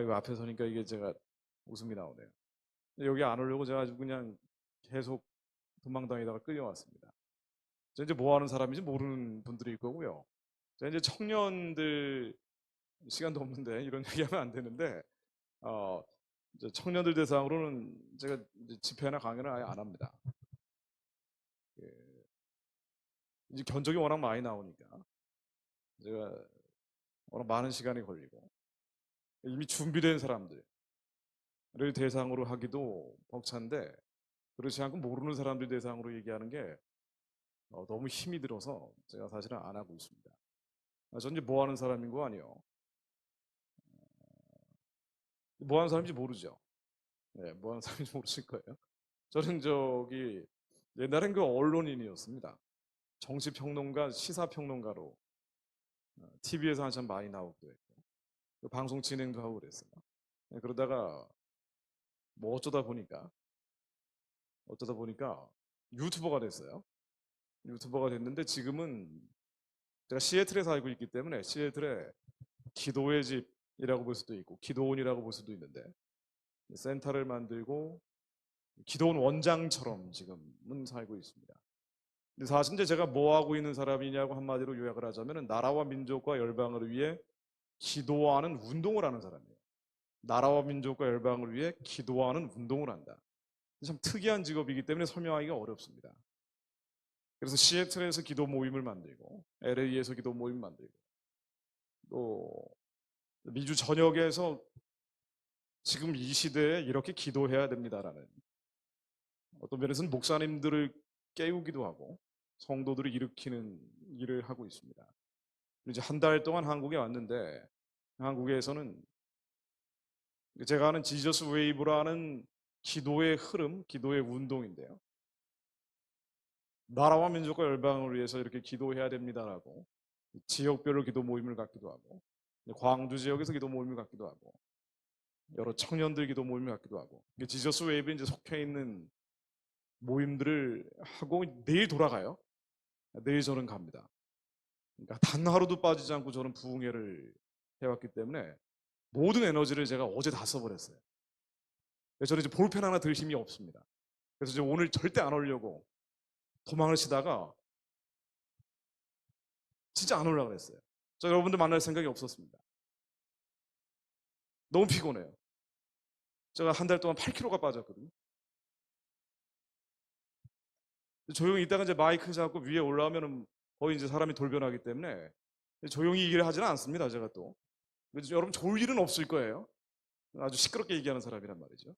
이거 앞에 서니까 이게 제가 웃음이 나오네요. 여기 안 오려고 제가 아주 그냥 계속 도망다니다가 끌려왔습니다. 저 이제 뭐 하는 사람인지 모르는 분들일 거고요. 저 이제 청년들 시간도 없는데 이런 얘기하면 안 되는데, 어, 이제 청년들 대상으로는 제가 이제 집회나 강연을 아예 안 합니다. 예, 이제 견적이 워낙 많이 나오니까 제가 워낙 많은 시간이 걸리고 이미 준비된 사람들을 대상으로 하기도 벅찬데, 그렇지 않고 모르는 사람들 대상으로 얘기하는 게 너무 힘이 들어서 제가 사실은 안 하고 있습니다. 전 이제 뭐 하는 사람인 거 아니요. 뭐 하는 사람인지 모르죠. 네, 뭐 하는 사람인지 모르실 거예요. 저는 옛날엔 그 언론인이었습니다. 정치평론가, 시사평론가로 TV에서 한참 많이 나오기도 했고, 또 방송 진행도 하고 그랬어요. 네, 그러다가 뭐 어쩌다 보니까 유튜버가 됐어요. 유튜버가 됐는데 지금은 제가 시애틀에 살고 있기 때문에 시애틀에 기도의 집이라고 볼 수도 있고 기도원이라고 볼 수도 있는데, 센터를 만들고 기도원 원장처럼 지금은 살고 있습니다. 근데 사실 이제 제가 뭐 하고 있는 사람이냐고 한마디로 요약을 하자면 나라와 민족과 열방을 위해 기도하는 운동을 하는 사람이에요. 나라와 민족과 열방을 위해 기도하는 운동을 한다. 참 특이한 직업이기 때문에 설명하기가 어렵습니다. 그래서 시애틀에서 기도 모임을 만들고 LA에서 기도 모임 만들고 또 미주 전역에서 지금 이 시대에 이렇게 기도해야 됩니다라는, 어떤 면에서는 목사님들을 깨우기도 하고 성도들을 일으키는 일을 하고 있습니다. 이제 한 달 동안 한국에 왔는데, 한국에서는 제가 하는 지저스 웨이브라는 기도의 흐름, 기도의 운동인데요. 나라와 민족과 열방을 위해서 이렇게 기도해야 됩니다라고 지역별로 기도 모임을 갖기도 하고, 광주 지역에서 기도 모임을 갖기도 하고, 여러 청년들 기도 모임을 갖기도 하고, 지저스 웨이브에 이제 속해 있는 모임들을 하고 내일 돌아가요. 내일 저는 갑니다. 그러니까 단 하루도 빠지지 않고 저는 부흥회를 해왔기 때문에 모든 에너지를 제가 어제 다 써버렸어요. 그래서 저는 이제 볼펜 하나 들 힘이 없습니다. 그래서 이제 오늘 절대 안 오려고 도망을 치다가 진짜 안 오려고 했어요. 저 여러분들 만날 생각이 없었습니다. 너무 피곤해요. 제가 한 달 동안 8kg가 빠졌거든요. 조용히 있다가 이제 마이크 잡고 위에 올라오면은 거의 이제 사람이 돌변하기 때문에 조용히 얘기를 하지는 않습니다. 제가 또. 여러분 좋을 일은 없을 거예요. 아주 시끄럽게 얘기하는 사람이란 말이죠.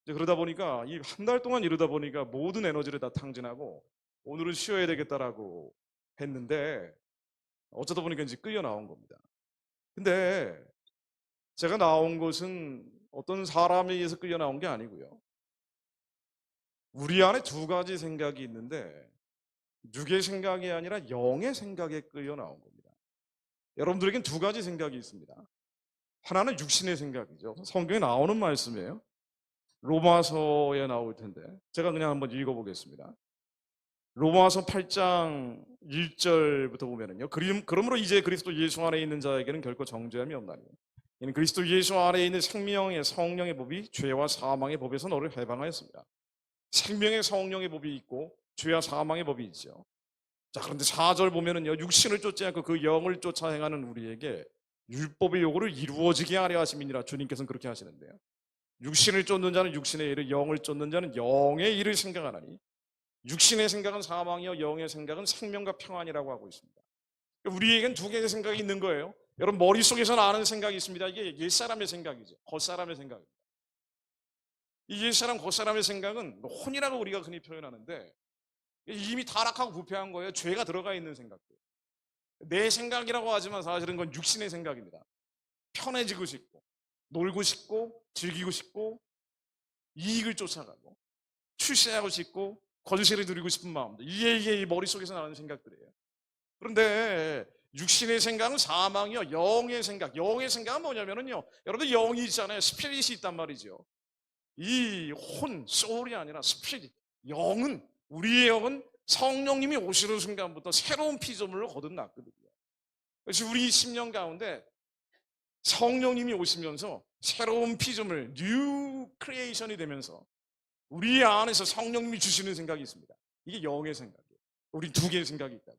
이제 그러다 보니까 이 한 달 동안 이러다 보니까 모든 에너지를 다 탕진하고 오늘은 쉬어야 되겠다라고 했는데, 어쩌다 보니까 이제 끌려 나온 겁니다. 근데 제가 나온 것은 어떤 사람에 의해서 끌려 나온 게 아니고요. 우리 안에 두 가지 생각이 있는데 육의 생각이 아니라 영의 생각에 끌려 나온 겁니다. 여러분들에겐 두 가지 생각이 있습니다. 하나는 육신의 생각이죠. 성경에 나오는 말씀이에요. 로마서에 나올 텐데 제가 그냥 한번 읽어보겠습니다. 로마서 8장 1절부터 보면은요. 그러므로 이제 그리스도 예수 안에 있는 자에게는 결코 정죄함이 없나니 이는 그리스도 예수 안에 있는 생명의 성령의 법이 죄와 사망의 법에서 너를 해방하였습니다. 생명의 성령의 법이 있고 죄와 사망의 법이 있죠. 자, 그런데 4절 보면은요. 육신을 쫓지 않고 그 영을 쫓아 행하는 우리에게 율법의 요구를 이루어지게 하려 하심이니라. 주님께서는 그렇게 하시는데요. 육신을 쫓는 자는 육신의 일을, 영을 쫓는 자는 영의 일을 생각하나니 육신의 생각은 사망이요 영의 생각은 생명과 평안이라고 하고 있습니다. 우리에겐 두 개의 생각이 있는 거예요. 여러분 머릿속에서 나는 생각이 있습니다. 이게 옛사람의 생각이죠. 겉사람의 생각입니다. 이 옛사람 겉사람의 생각은 혼이라고 우리가 흔히 표현하는데 이미 타락하고 부패한 거예요. 죄가 들어가 있는 생각들. 내 생각이라고 하지만 사실은 그건 육신의 생각입니다. 편해지고 싶고 놀고 싶고 즐기고 싶고 이익을 쫓아가고 출세하고 싶고 권세를 누리고 싶은 마음들, 이게 이 머릿속에서 나오는 생각들이에요. 그런데 육신의 생각은 사망이요 영의 생각은 뭐냐면요, 여러분들 영이 있잖아요. 스피릿이 있단 말이죠. 이 소울이 아니라 스피릿, 우리의 영은 성령님이 오시는 순간부터 새로운 피조물로 거듭났거든요. 그래서 우리 심령 가운데 성령님이 오시면서 새로운 피조물, 뉴 크리에이션이 되면서 우리 안에서 성령님이 주시는 생각이 있습니다. 이게 영의 생각이에요. 우리 두 개의 생각이 있다고.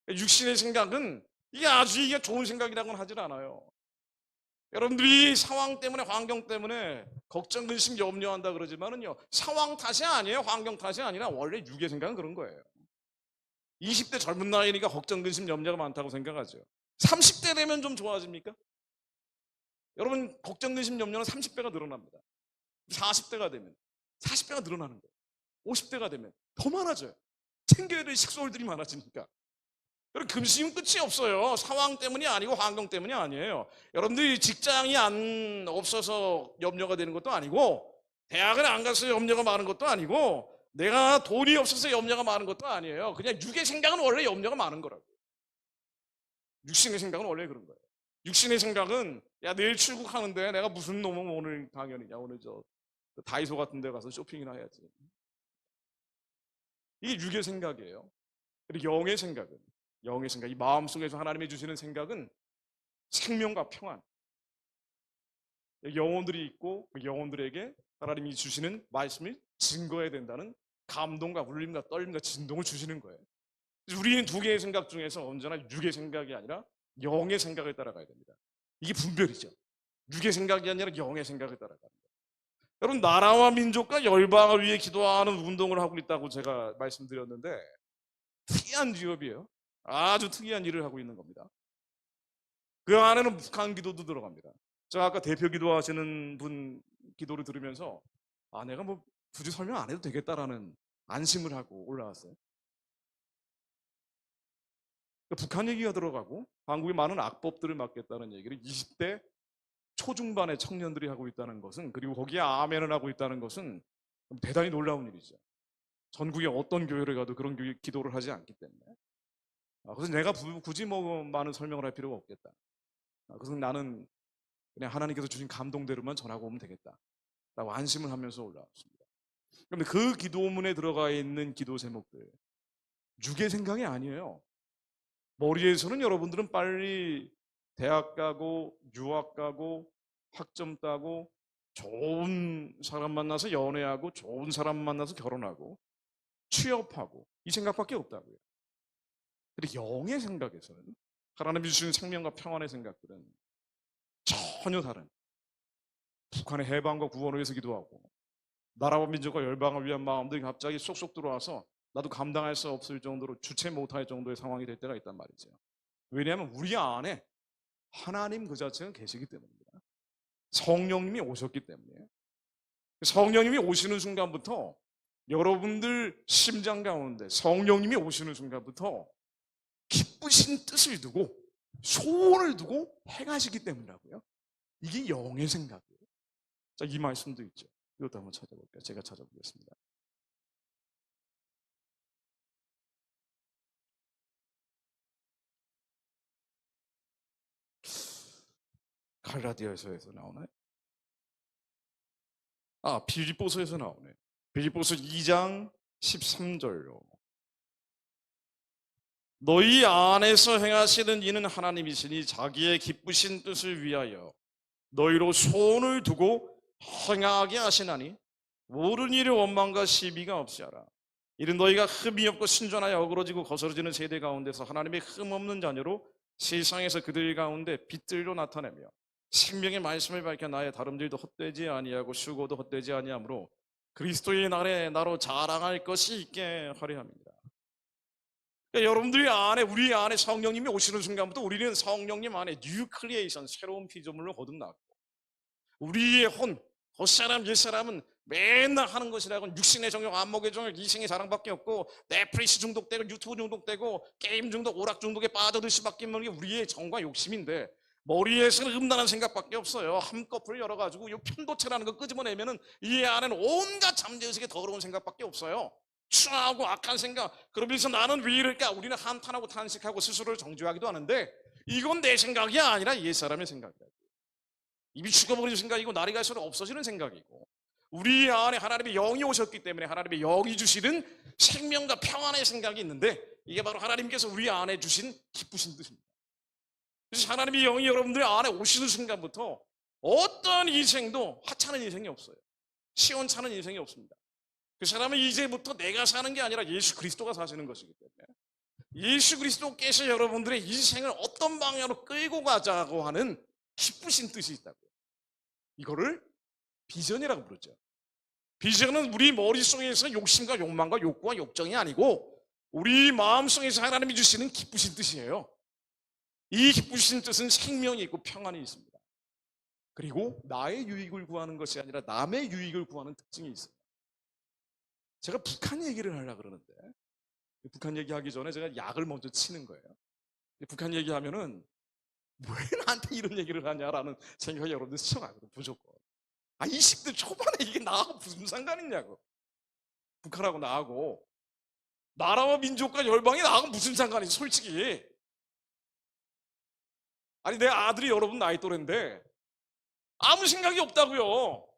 육신의 생각은 이게 좋은 생각이라고는 하질 않아요. 여러분들이 상황 때문에, 환경 때문에 걱정, 근심, 염려한다 그러지만은요, 상황 탓이 아니에요. 환경 탓이 아니라 원래 육의 생각은 그런 거예요. 20대 젊은 나이니까 걱정, 근심, 염려가 많다고 생각하죠. 30대 되면 좀 좋아집니까? 여러분, 걱정, 근심, 염려는 30배가 늘어납니다. 40대가 되면 40배가 늘어나는 거예요. 50대가 되면 더 많아져요. 챙겨야 될 식소들이 많아지니까. 금심은 끝이 없어요. 상황 때문이 아니고 환경 때문이 아니에요. 여러분들이 직장이 없어서 염려가 되는 것도 아니고, 대학을 안 가서 염려가 많은 것도 아니고, 내가 돈이 없어서 염려가 많은 것도 아니에요. 그냥 육의 생각은 원래 염려가 많은 거라고. 육신의 생각은 원래 그런 거예요. 육신의 생각은 야, 내일 출국하는데 내가 무슨 놈은 오늘 당연히냐, 오늘 저 다이소 같은 데 가서 쇼핑이나 해야지. 이게 육의 생각이에요. 그리고 영의 생각은, 이 마음속에서 하나님이 주시는 생각은 생명과 평안, 영혼들이 있고 그 영혼들에게 하나님이 주시는 말씀을 증거해야 된다는 감동과 울림과 떨림과 진동을 주시는 거예요. 우리는 두 개의 생각 중에서 언제나 육의 생각이 아니라 영의 생각을 따라가야 됩니다. 이게 분별이죠. 육의 생각이 아니라 영의 생각을 따라가는 거예요. 여러분, 나라와 민족과 열방을 위해 기도하는 운동을 하고 있다고 제가 말씀드렸는데, 특이한 직업이에요. 아주 특이한 일을 하고 있는 겁니다. 그 안에는 북한 기도도 들어갑니다. 제가 아까 대표 기도하시는 분 기도를 들으면서 내가 뭐 굳이 설명 안 해도 되겠다라는 안심을 하고 올라왔어요. 북한 얘기가 들어가고 한국의 많은 악법들을 막겠다는 얘기를 20대 초중반의 청년들이 하고 있다는 것은, 그리고 거기에 아멘을 하고 있다는 것은 대단히 놀라운 일이죠. 전국에 어떤 교회를 가도 그런 기도를 하지 않기 때문에. 그래서 내가 굳이 뭐 많은 설명을 할 필요가 없겠다. 그래서 나는 그냥 하나님께서 주신 감동대로만 전하고 오면 되겠다 라고 안심을 하면서 올라왔습니다. 그런데 그 기도문에 들어가 있는 기도 제목들, 육의 생각이 아니에요. 머리에서는 여러분들은 빨리 대학 가고 유학 가고 학점 따고 좋은 사람 만나서 연애하고 좋은 사람 만나서 결혼하고 취업하고 이 생각밖에 없다고요. 근데 영의 생각에서는, 하나님이 주시는 생명과 평안의 생각들은 전혀 다른, 북한의 해방과 구원을 위해서 기도하고 나라와 민족과 열방을 위한 마음들이 갑자기 쏙쏙 들어와서 나도 감당할 수 없을 정도로 주체 못할 정도의 상황이 될 때가 있단 말이죠. 왜냐하면 우리 안에 하나님 그 자체가 계시기 때문입니다. 성령님이 오셨기 때문이에요. 성령님이 오시는 순간부터 여러분들 심장 가운데 성령님이 오시는 순간부터 기쁘신 뜻을 두고 소원을 두고 행하시기 때문이라고요. 이게 영의 생각이에요. 자, 이 말씀도 있죠. 이것도 한번 찾아볼게요. 제가 찾아보겠습니다. 갈라디아서에서 나오나요? 빌립보서에서 나오네. 빌립보서 2장 13절로. 너희 안에서 행하시는 이는 하나님이시니 자기의 기쁘신 뜻을 위하여 너희로 소원을 두고 행하게 하시나니 모든 일에 원망과 시비가 없이 하라. 이는 너희가 흠이 없고 신전하여 어그러지고 거스러지는 세대 가운데서 하나님의 흠 없는 자녀로 세상에서 그들 가운데 빛들로 나타내며 생명의 말씀을 밝혀 나의 다름질도 헛되지 아니하고 수고도 헛되지 아니하므로 그리스도의 날에 나로 자랑할 것이 있게 하려 합니다. 그러니까 여러분들이 안에, 우리 안에 성령님이 오시는 순간부터 우리는 성령님 안에 뉴 크리에이션, 새로운 피조물로 거듭났고, 우리의 헛사람 옛사람은 맨날 하는 것이라고는 육신의 정욕, 안목의 정욕, 이생의 자랑밖에 없고 넷플릭스 중독되고 유튜브 중독되고 게임 중독, 오락 중독에 빠져들 수밖에 없는 게 우리의 정과 욕심인데, 머리에서는 음란한 생각밖에 없어요. 한꺼풀 열어가지고 이 편도체라는 거 끄집어내면은 이 안에는 온갖 잠재의식의 더러운 생각밖에 없어요. 추하고 악한 생각. 그러면서 나는 왜 이럴까? 우리는 한탄하고 탄식하고 스스로를 정죄하기도 하는데, 이건 내 생각이 아니라 옛사람의 생각이다. 이미 죽어버린 생각이고 날이 갈수록 없어지는 생각이고, 우리 안에 하나님의 영이 오셨기 때문에 하나님의 영이 주시는 생명과 평안의 생각이 있는데, 이게 바로 하나님께서 우리 안에 주신 기쁘신 뜻입니다. 반드시 하나님의 영이 여러분들 안에 오시는 순간부터 어떤 인생도 하찮은 인생이 없어요. 시원찮은 인생이 없습니다. 그 사람은 이제부터 내가 사는 게 아니라 예수 그리스도가 사시는 것이기 때문에 예수 그리스도께서 여러분들의 인생을 어떤 방향으로 끌고 가자고 하는 기쁘신 뜻이 있다고요. 이거를 비전이라고 부르죠. 비전은 우리 머릿속에서 욕심과 욕망과 욕구와 욕정이 아니고 우리 마음속에서 하나님이 주시는 기쁘신 뜻이에요. 이 기쁘신 뜻은 생명이 있고 평안이 있습니다. 그리고 나의 유익을 구하는 것이 아니라 남의 유익을 구하는 특징이 있어요. 제가 북한 얘기를 하려고 그러는데 북한 얘기하기 전에 제가 약을 먼저 치는 거예요. 북한 얘기하면은 왜 나한테 이런 얘기를 하냐라는 생각이 여러분들 스쳐가거든 무조건. 20대 초반에 이게 나하고 무슨 상관이냐고. 북한하고 나하고 나라와 민족과 열방이 나하고 무슨 상관이지 솔직히. 아니 내 아들이 여러분 나이 또래인데 아무 생각이 없다고요.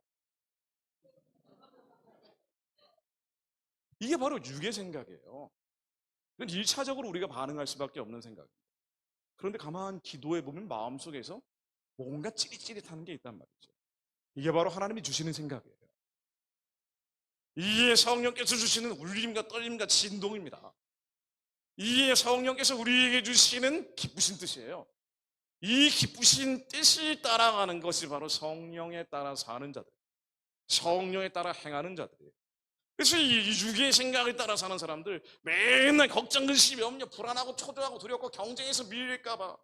이게 바로 육의 생각이에요. 이건 1차적으로 우리가 반응할 수밖에 없는 생각입니다. 그런데 가만 기도해 보면 마음속에서 뭔가 찌릿찌릿한 게 있단 말이죠. 이게 바로 하나님이 주시는 생각이에요. 이게 성령께서 주시는 울림과 떨림과 진동입니다. 이게 성령께서 우리에게 주시는 기쁘신 뜻이에요. 이 기쁘신 뜻이 따라가는 것이 바로 성령에 따라 사는 자들, 성령에 따라 행하는 자들이에요. 그래서 이 육의 생각에 따라 사는 사람들 맨날 걱정, 근심, 염려, 불안하고 초조하고 두렵고 경쟁에서 밀릴까봐,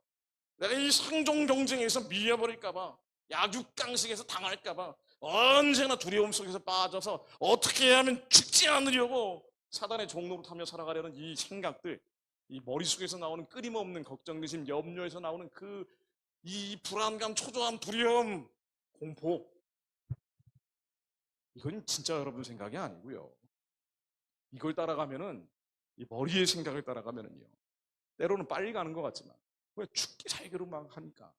내가 이 상종 경쟁에서 밀려버릴까봐, 약육강식에서 당할까봐 언제나 두려움 속에서 빠져서 어떻게 하면 죽지 않으려고 사단의 종로로 타며 살아가려는 이 생각들, 이 머릿속에서 나오는 끊임없는 걱정, 근심, 염려에서 나오는 이 불안감, 초조함, 두려움, 공포, 이건 진짜 여러분 생각이 아니고요. 이걸 따라가면은 이 머리의 생각을 따라가면은요, 때로는 빨리 가는 것 같지만 왜 죽기 살기로 막 하니까.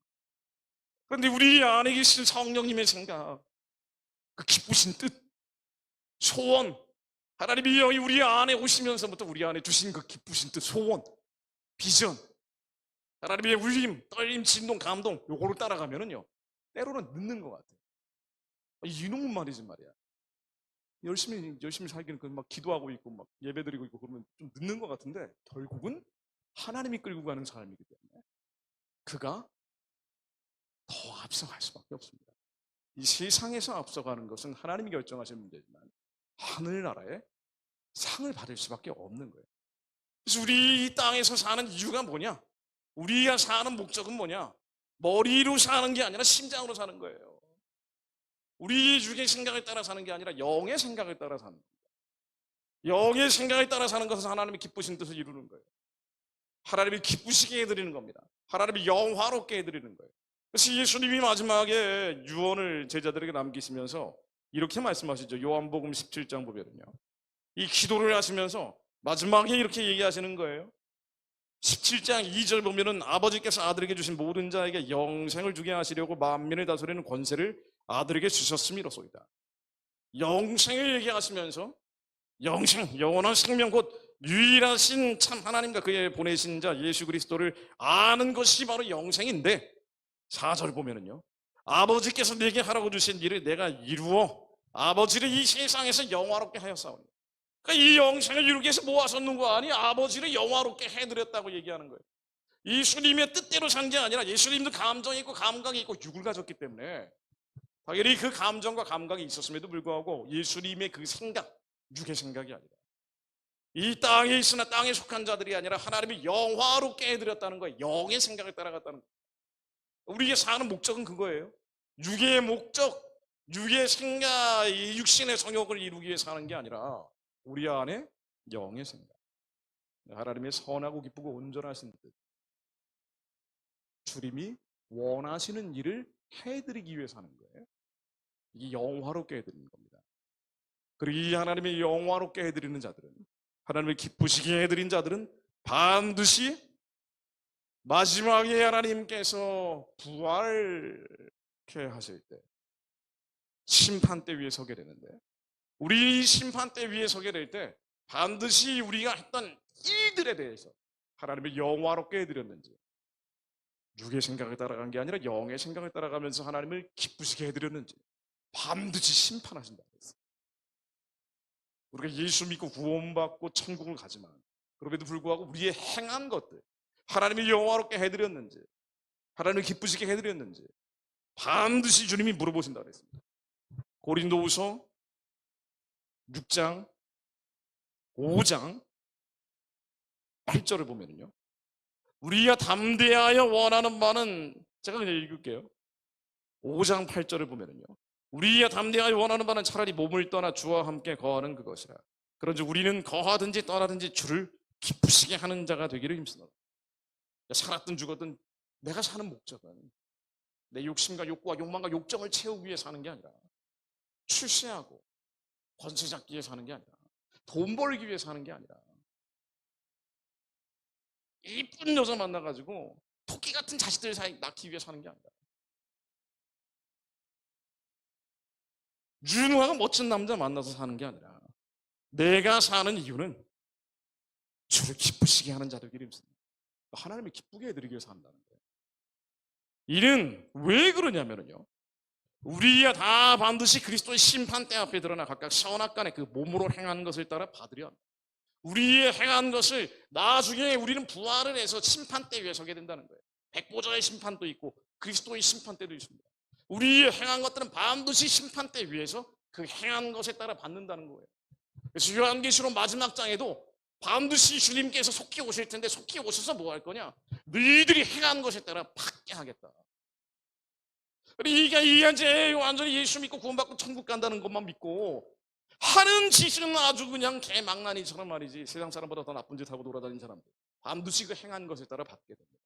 그런데 우리 안에 계신 성령님의 생각, 그 기쁘신 뜻, 소원, 하나님의 영이 우리 안에 오시면서부터 우리 안에 주신 그 기쁘신 뜻, 소원, 비전, 하나님의 울림, 떨림, 진동, 감동, 요거를 따라가면은요, 때로는 늦는 것 같아요. 이놈은 말이지 말이야. 열심히 살기는 막 기도하고 있고 막 예배드리고 있고 그러면 좀 늦는 것 같은데 결국은 하나님이 끌고 가는 삶이기 때문에 그가 더 앞서갈 수밖에 없습니다. 이 세상에서 앞서가는 것은 하나님이 결정하신 문제지만 하늘나라의 상을 받을 수밖에 없는 거예요. 그래서 우리 이 땅에서 사는 이유가 뭐냐? 우리가 사는 목적은 뭐냐? 머리로 사는 게 아니라 심장으로 사는 거예요. 우리 육의 생각을 따라 사는 게 아니라 영의 생각을 따라 사는 거예요. 영의 생각을 따라 사는 것은 하나님이 기쁘신 뜻을 이루는 거예요. 하나님이 기쁘시게 해드리는 겁니다. 하나님이 영화롭게 해드리는 거예요. 그래서 예수님이 마지막에 유언을 제자들에게 남기시면서 이렇게 말씀하시죠. 요한복음 17장 보면요, 이 기도를 하시면서 마지막에 이렇게 얘기하시는 거예요. 17장 2절 보면은 아버지께서 아들에게 주신 모든 자에게 영생을 주게 하시려고 만민을 다스리는 권세를 아들에게 주셨음이로소이다. 영생을 얘기하시면서 영생, 영원한 생명, 곧 유일하신 참 하나님과 그의 보내신 자 예수 그리스도를 아는 것이 바로 영생인데 4절 보면은요, 아버지께서 내게 하라고 주신 일을 내가 이루어 아버지를 이 세상에서 영화롭게 하였사오니. 그러니까 이 영생을 이루기 위해서 뭐 하셨는고 아니 아버지를 영화롭게 해드렸다고 얘기하는 거예요. 예수님의 뜻대로 산 게 아니라 예수님도 감정이 있고 감각이 있고 육을 가졌기 때문에 당연히 그 감정과 감각이 있었음에도 불구하고 예수님의 그 생각, 육의 생각이 아니라 이 땅에 있으나 땅에 속한 자들이 아니라 하나님이 영화롭게 해드렸다는 거예요. 영의 생각을 따라갔다는 거예요. 우리가 사는 목적은 그거예요. 육의 목적, 육의 생각, 이 육신의 성욕을 이루기 위해 사는 게 아니라 우리 안에 영의 생각, 하나님의 선하고 기쁘고 온전하신 뜻, 주님이 원하시는 일을 해드리기 위해 사는 거예요. 이게 영화롭게 해드리는 겁니다. 그리고 이 하나님의 영화롭게 해드리는 자들은, 하나님을 기쁘시게 해드린 자들은 반드시 마지막에 하나님께서 부활케 하실 때 심판대 위에 서게 되는데, 우리 심판대 위에 서게 될 때 반드시 우리가 했던 일들에 대해서 하나님을 영화롭게 해드렸는지, 육의 생각을 따라간 게 아니라 영의 생각을 따라가면서 하나님을 기쁘시게 해드렸는지 반드시 심판하신다 그랬어요. 우리가 예수 믿고 구원받고 천국을 가지만 그럼에도 불구하고 우리의 행한 것들, 하나님을 영화롭게 해드렸는지, 하나님을 기쁘시게 해드렸는지 반드시 주님이 물어보신다 그랬습니다. 고린도후서 6장 5장 8절을 보면요, 우리가 담대하여 원하는 바는, 제가 그냥 읽을게요. 5장 8절을 보면요, 우리가 담대하여 원하는 바는 차라리 몸을 떠나 주와 함께 거하는 그것이라. 그런즉 우리는 거하든지 떠나든지 주를 기쁘시게 하는 자가 되기를 힘쓰노라. 살았든 죽었든 내가 사는 목적은 내 욕심과 욕구와 욕망과 욕정을 채우기 위해 사는 게 아니라, 출세하고 권세 잡기 위해 사는 게 아니라, 돈 벌기 위해 사는 게 아니라, 이쁜 여자 만나가지고 토끼 같은 자식들 사이 낳기 위해 사는 게 아니라, 유능하고 멋진 남자 만나서 사는 게 아니라, 내가 사는 이유는 주를 기쁘시게 하는 자 되기를 힘씁니다. 하나님을 기쁘게 해드리기 위해서 한다는 거예요. 이는 왜 그러냐면요, 우리가 다 반드시 그리스도의 심판대 앞에 드러나 각각 선악간에 그 몸으로 행한 것을 따라 받으려 합니다. 우리의 행한 것을 나중에 우리는 부활을 해서 심판대 위에 서게 된다는 거예요. 백보자의 심판도 있고 그리스도의 심판대도 있습니다. 우리의 행한 것들은 반드시 심판대 위에서 그 행한 것에 따라 받는다는 거예요. 그래서 요한계시록 마지막 장에도 반드시 주님께서 속히 오실 텐데, 속히 오셔서 뭐 할 거냐? 너희들이 행한 것에 따라 받게 하겠다. 이게 이제 완전히 예수 믿고 구원받고 천국 간다는 것만 믿고 하는 짓은 아주 그냥 개망나니처럼 말이지, 세상 사람보다 더 나쁜 짓 하고 돌아다니는 사람들 반드시 그 행한 것에 따라 받게 됩니다.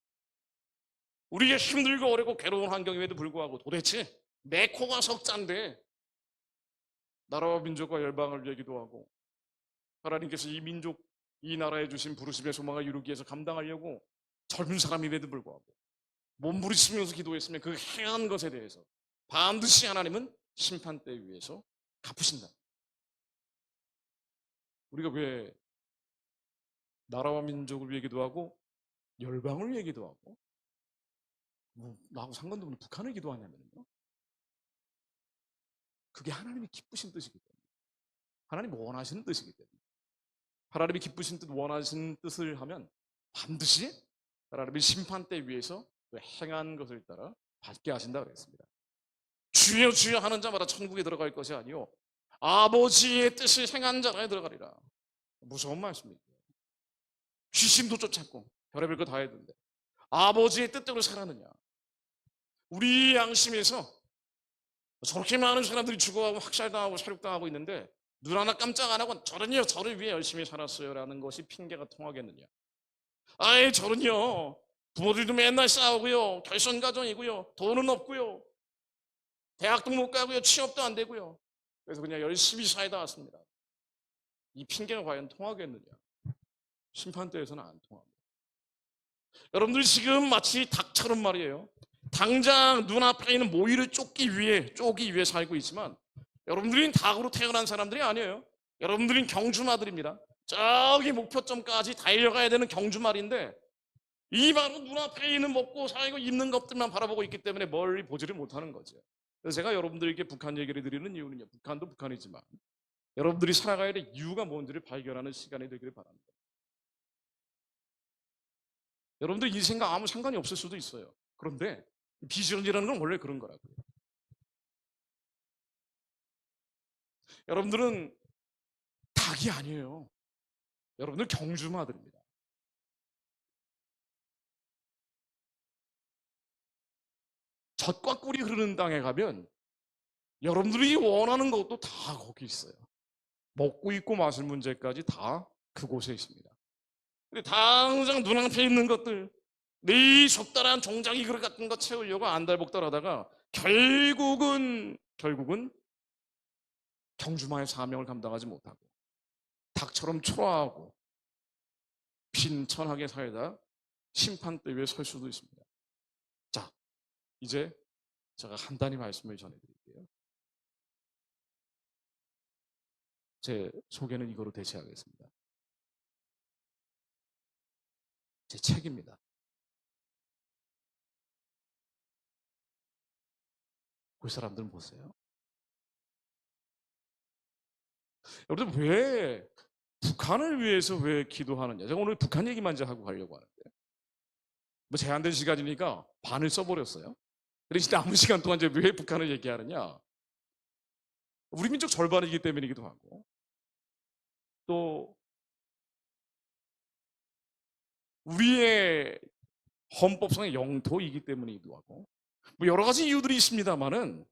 우리가 힘들고 어렵고 괴로운 환경임에도 불구하고 도대체 내 코가 석자인데 나라와 민족과 열방을 위하기도 하고, 하나님께서 이 민족, 이 나라에 주신 부르심의 소망을 이루기 위해서 감당하려고 젊은 사람임에도 불구하고 몸부리치면서 기도했으면 그 행한 것에 대해서 반드시 하나님은 심판대 위에서 갚으신다. 우리가 왜 나라와 민족을 위해 기도하고 열방을 위해 기도하고 나하고 상관도 없는 북한을 기도하냐면요, 그게 하나님이 기쁘신 뜻이기 때문에, 하나님이 원하시는 뜻이기 때문에, 하나님이 기쁘신 뜻, 원하시는 뜻을 하면 반드시 하나님이 심판대 위에서 그 행한 것을 따라 받게 하신다 그랬습니다. 주여 주여 하는 자마다 천국에 들어갈 것이 아니요 아버지의 뜻을 행한 자라에 들어가리라. 무서운 말씀입니다. 귀신도 쫓았고 별의별 거 다 했는데 아버지의 뜻대로 살았느냐? 우리 양심에서 저렇게 많은 사람들이 죽어가고 학살당하고 사륙당하고 있는데 눈 하나 깜짝 안 하고 저는요 저를 위해 열심히 살았어요 라는 것이 핑계가 통하겠느냐? 아이 저는요 부모들도 맨날 싸우고요, 결손가정이고요, 돈은 없고요, 대학도 못 가고요, 취업도 안 되고요, 그래서 그냥 열심히 살다 왔습니다. 이 핑계가 과연 통하겠느냐? 심판대에서는 안 통합니다. 여러분들 지금 마치 닭처럼 말이에요, 당장 눈앞에 있는 모이를 쪼기 위해 살고 있지만 여러분들은 닭으로 태어난 사람들이 아니에요. 여러분들은 경주마들입니다. 저기 목표점까지 달려가야 되는 경주말인데 이 바로 눈앞에 있는 먹고 살고 입는 것들만 바라보고 있기 때문에 멀리 보지를 못하는 거죠. 그래서 제가 여러분들에게 북한 얘기를 드리는 이유는요, 북한도 북한이지만 여러분들이 살아가야 될 이유가 뭔지를 발견하는 시간이 되기를 바랍니다. 여러분들 인생과 아무 상관이 없을 수도 있어요. 그런데 비전이라는 건 원래 그런 거라고요. 여러분들은 닭이 아니에요. 여러분들 경주마들입니다. 젖과 꿀이 흐르는 땅에 가면 여러분들이 원하는 것도 다 거기 있어요. 먹고 입고 마실 문제까지 다 그곳에 있습니다. 근데 당장 눈앞에 있는 것들, 내 적달한 종자기 그릇 같은 거 채우려고 안달복달하다가 결국은 경주마의 사명을 감당하지 못하고 닭처럼 초라하고 빈천하게 살다 심판대 위에 설 수도 있습니다. 자, 이제 제가 간단히 말씀을 전해드릴게요. 제 소개는 이거로 대체하겠습니다. 제 책입니다. 그 사람들은 보세요. 여러분들 왜 북한을 위해서 왜 기도하느냐? 제가 오늘 북한 얘기만 이제 하고 가려고 하는데 뭐 제한된 시간이니까 반을 써버렸어요. 그래서 남은 시간 동안 이제 왜 북한을 얘기하느냐? 우리 민족 절반이기 때문이기도 하고 또 우리의 헌법상의 영토이기 때문이기도 하고 뭐 여러 가지 이유들이 있습니다만은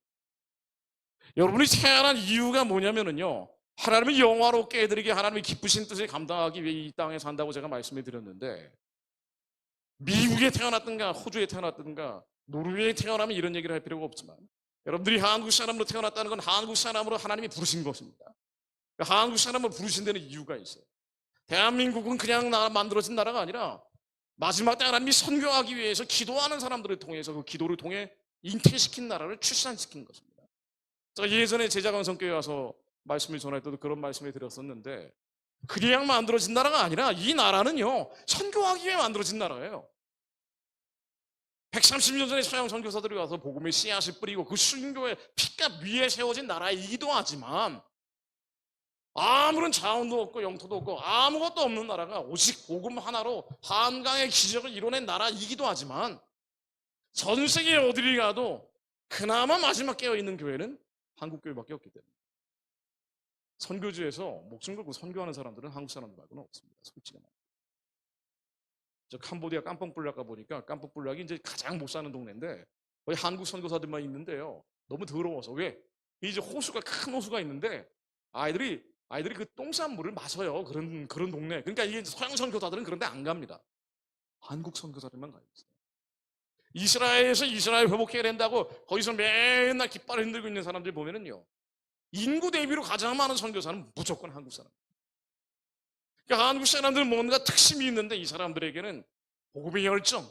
여러분이 태어난 이유가 뭐냐면은요, 하나님을 영화롭게 해드리게 하나님의 기쁘신 뜻을 감당하기 위해 이 땅에 산다고 제가 말씀을 드렸는데, 미국에 태어났든가 호주에 태어났든가 노르웨이에 태어나면 이런 얘기를 할 필요가 없지만 여러분들이 한국 사람으로 태어났다는 건 한국 사람으로 하나님이 부르신 것입니다. 한국 사람을 부르신 데는 이유가 있어요. 대한민국은 그냥 만들어진 나라가 아니라 마지막 때 하나님이 선교하기 위해서 기도하는 사람들을 통해서 그 기도를 통해 잉태시킨 나라를 출산시킨 것입니다. 제가 예전에 제자강성교회 와서 말씀을 전할 때도 그런 말씀을 드렸었는데, 그냥 만들어진 나라가 아니라 이 나라는요, 선교하기 위해 만들어진 나라예요. 130년 전에 서양 선교사들이 와서 복음의 씨앗을 뿌리고 그 순교의 피값 위에 세워진 나라이기도 하지만, 아무런 자원도 없고 영토도 없고 아무것도 없는 나라가 오직 복음 하나로 한강의 기적을 이뤄낸 나라이기도 하지만, 전 세계 어디를 가도 그나마 마지막 깨어있는 교회는 한국교회밖에 없기 때문에 선교지에서 목숨 걸고 선교하는 사람들은 한국 사람들 말고는 없습니다. 솔직히 말해서. 저 캄보디아 깜뽕불락 가보니까 깜뽕불락이 이제 가장 못 사는 동네인데 거의 한국 선교사들만 있는데요, 너무 더러워서. 왜? 이제 호수가, 큰 호수가 있는데 아이들이 그 똥싼물을 마셔요. 그런 동네. 그러니까 이게 서양 선교사들은 그런데 안 갑니다. 한국 선교사들만 가요. 이스라엘에서 이스라엘 회복해야 된다고 거기서 맨날 깃발을 흔들고 있는 사람들 보면은요, 인구 대비로 가장 많은 선교사는 무조건 한국 사람. 그러니까 한국 사람들은 뭔가 특심이 있는데 이 사람들에게는 복음의 열정,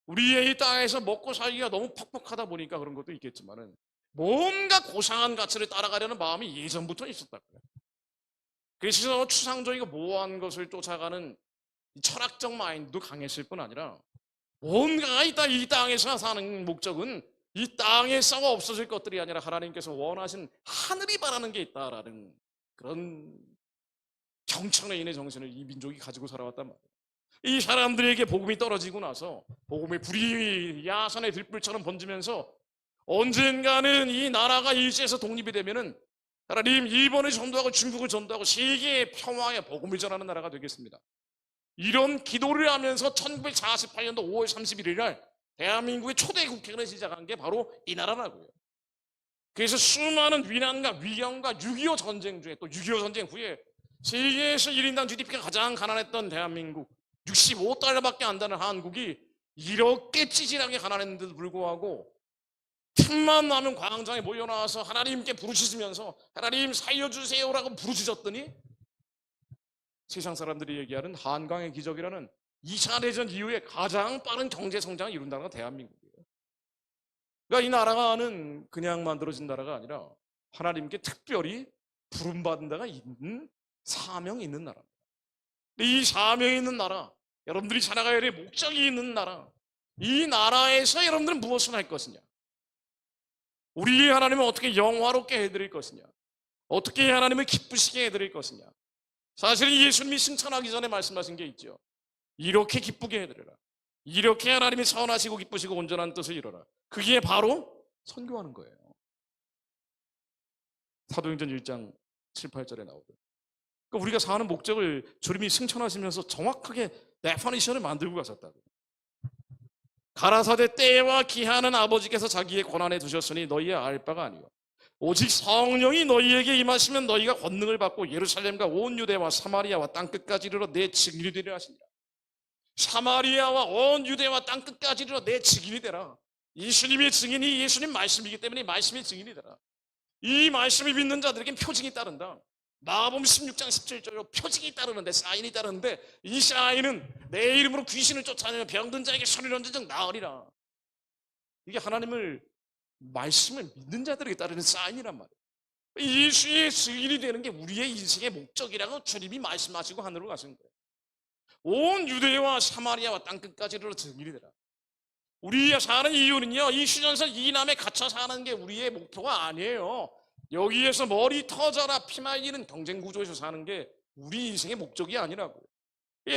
우리의 이 땅에서 먹고 살기가 너무 퍽퍽하다 보니까 그런 것도 있겠지만은 뭔가 고상한 가치를 따라가려는 마음이 예전부터 있었다고요. 그래서 추상적이고 모호한 것을 쫓아가는 철학적 마인드도 강했을 뿐 아니라 뭔가 이 땅에서 사는 목적은 이 땅에서 없어질 것들이 아니라 하나님께서 원하신 하늘이 바라는 게 있다라는 그런 정청래인의 정신을 이 민족이 가지고 살아왔단 말이에요. 이 사람들에게 복음이 떨어지고 나서 복음의 불이 야산의 들불처럼 번지면서 언젠가는 이 나라가 일제에서 독립이 되면은 하나님, 일본을 전도하고 중국을 전도하고 세계의 평화의 복음을 전하는 나라가 되겠습니다. 이런 기도를 하면서 1948년도 5월 31일 날 대한민국의 초대 국회의원을 시작한 게 바로 이 나라라고요. 그래서 수많은 위난과 위경과 6.25 전쟁 중에, 또 6.25 전쟁 후에 세계에서 1인당 GDP가 가장 가난했던 대한민국, 65달러밖에 안 되는 한국이 이렇게 찌질하게 가난했는데도 불구하고 틈만 나면 광장에 모여나와서 하나님께 부르짖으면서 하나님 살려주세요라고 부르짖었더니 세상 사람들이 얘기하는 한강의 기적이라는 2차 대전 이후에 가장 빠른 경제 성장을 이룬 나라가 대한민국이에요. 그러니까 이 나라는 그냥 만들어진 나라가 아니라 하나님께 특별히 부름받은 데가 있는, 사명이 있는 나라입니다. 이 사명이 있는 나라, 여러분들이 살아가야 될 목적이 있는 나라, 이 나라에서 여러분들은 무엇을 할 것이냐, 우리 하나님을 어떻게 영화롭게 해드릴 것이냐, 어떻게 하나님을 기쁘시게 해드릴 것이냐. 사실은 예수님이 승천하기 전에 말씀하신 게 있죠. 이렇게 기쁘게 해드려라, 이렇게 하나님이 선하시고 기쁘시고 온전한 뜻을 이뤄라. 그게 바로 선교하는 거예요. 사도행전 1장 7, 8절에 나오거든요. 그러니까 우리가 사는 목적을 주님이 승천하시면서 정확하게 데피니션을 만들고 가셨다고. 가라사대 때와 기한은 아버지께서 자기의 권한에 두셨으니 너희의 알 바가 아니요 오직 성령이 너희에게 임하시면 너희가 권능을 받고 예루살렘과 온 유대와 사마리아와 땅끝까지 이르러 내 증인이 되려 하시니라. 사마리아와 온 유대와 땅끝까지 이르러 내 증인이 되라. 예수님의 증인이 예수님 말씀이기 때문에 말씀의 증인이 되라. 이 말씀을 믿는 자들에겐 표징이 따른다. 마가복음 16장 17절로 표징이 따르는데, 사인이 따르는데, 이 사인은 내 이름으로 귀신을 쫓아내면 병든 자에게 손을 얹은 즉 나으리라. 이게 하나님을, 말씀을 믿는 자들에게 따르는 사인이란 말이에요. 예수의 증인이 되는 게 우리의 인생의 목적이라고 주님이 말씀하시고 하늘로 가신 거예요. 온 유대와 사마리아와 땅끝까지 이르러 증인이 되라. 우리가 사는 이유는요, 이 휴전선 이남에 갇혀 사는 게 우리의 목표가 아니에요. 여기에서 머리 터져라 피말리는 경쟁 구조에서 사는 게 우리 인생의 목적이 아니라고요.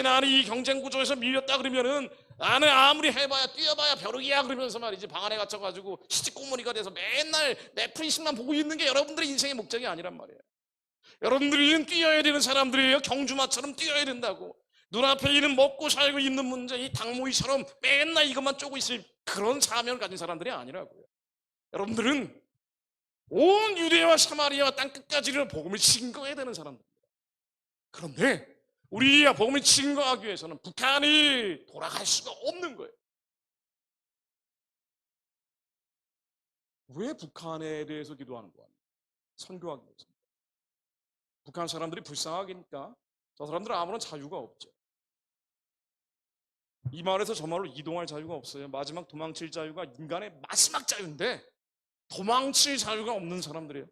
나는 이 경쟁 구조에서 밀렸다 그러면은 나는 아무리 해봐야 뛰어봐야 벼룩이야 그러면서 말이지 방 안에 갇혀가지고 시집고문이가 돼서 맨날 넷플릭스만 보고 있는 게 여러분들의 인생의 목적이 아니란 말이에요. 여러분들이 뛰어야 되는 사람들이에요. 경주마처럼 뛰어야 된다고. 눈앞에 있는 먹고 살고 있는 문제, 이 닭모이처럼 맨날 이것만 쪼고 있을 그런 사명을 가진 사람들이 아니라고요. 여러분들은 온 유대와 사마리아와 땅끝까지를 복음을 증거해야 되는 사람들입니다. 그런데 우리가 복음을 증거하기 위해서는 북한이 돌아갈 수가 없는 거예요. 왜 북한에 대해서 기도하는 거야? 선교하기 위해서. 북한 사람들이 불쌍하니까 저 사람들은 아무런 자유가 없죠. 이 마을에서 저 마을로 이동할 자유가 없어요. 마지막 도망칠 자유가 인간의 마지막 자유인데 도망칠 자유가 없는 사람들이에요.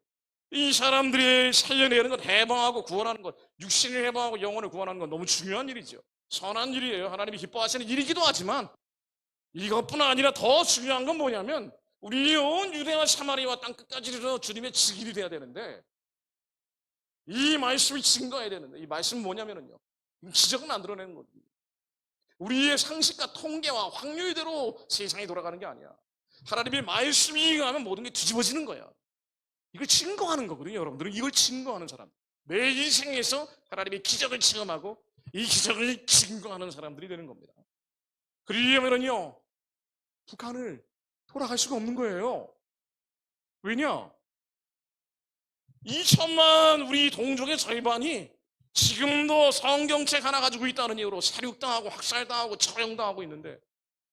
이 사람들이 살려내는 것, 해방하고 구원하는 것, 육신을 해방하고 영혼을 구원하는 건 너무 중요한 일이죠. 선한 일이에요. 하나님이 기뻐하시는 일이기도 하지만 이것뿐 아니라 더 중요한 건 뭐냐면 우리 온 유대와 사마리아와 땅끝까지 이르러 주님의 증인이 돼야 되는데 이 말씀이 증거해야 되는데 이 말씀은 뭐냐면요, 기적을 만들어내는 겁니다. 우리의 상식과 통계와 확률대로 세상이 돌아가는 게 아니야. 하나님의 말씀이 가면 모든 게 뒤집어지는 거야. 이걸 증거하는 거거든요. 여러분들은 이걸 증거하는 사람, 매 인생에서 하나님의 기적을 체험하고 이 기적을 증거하는 사람들이 되는 겁니다. 그러려면요 북한을 돌아갈 수가 없는 거예요. 왜냐? 2천만 우리 동족의 절반이 지금도 성경책 하나 가지고 있다는 이유로 사륙당하고 학살당하고 처형당하고 있는데,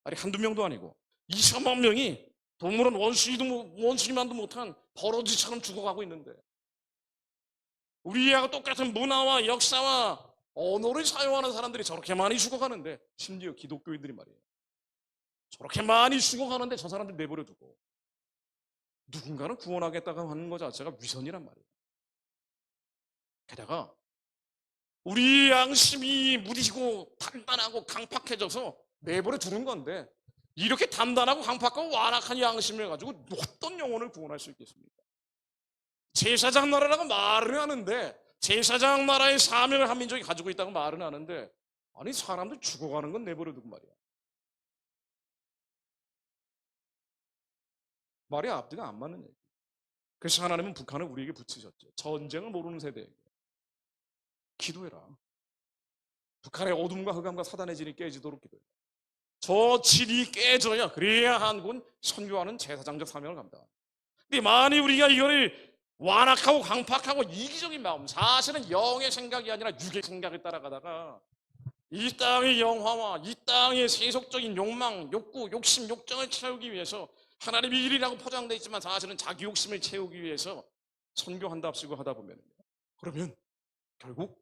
아니 한두 명도 아니고 2천만 명이 동물원 원숭이만도 못한 버러지처럼 죽어가고 있는데, 우리하고 똑같은 문화와 역사와 언어를 사용하는 사람들이 저렇게 많이 죽어가는데, 심지어 기독교인들이 말이에요, 저렇게 많이 죽어가는데 저 사람들 내버려 두고 누군가는 구원하겠다고 하는 것 자체가 위선이란 말이에요. 게다가 우리 양심이 무디고 단단하고 강팍해져서 내버려 두는 건데, 이렇게 단단하고 강팍하고 완악한 양심을 가지고 어떤 영혼을 구원할 수 있겠습니까? 제사장 나라라고 말을 하는데, 제사장 나라의 사명을 한 민족이 가지고 있다고 말은 하는데, 아니 사람들 죽어가는 건 내버려 두고 말이야. 말이 앞뒤가 안 맞는 얘기. 그래서 하나님은 북한을 우리에게 붙이셨죠. 전쟁을 모르는 세대에게 기도해라. 북한의 어둠과 흑암과 사단의 진이 깨지도록 기도해라. 저 진이 깨져야 그래야 한군 선교하는 제사장적 사명을 감당합니다. 근데 만일 우리가 이거를 완악하고 강팍하고 이기적인 마음, 사실은 영의 생각이 아니라 육의 생각을 따라가다가 이 땅의 영화와 이 땅의 세속적인 욕망, 욕구, 욕심, 욕정을 채우기 위해서 하나님의 일이라고 포장되어 있지만 사실은 자기 욕심을 채우기 위해서 선교한답시고 하다 보면, 그러면 결국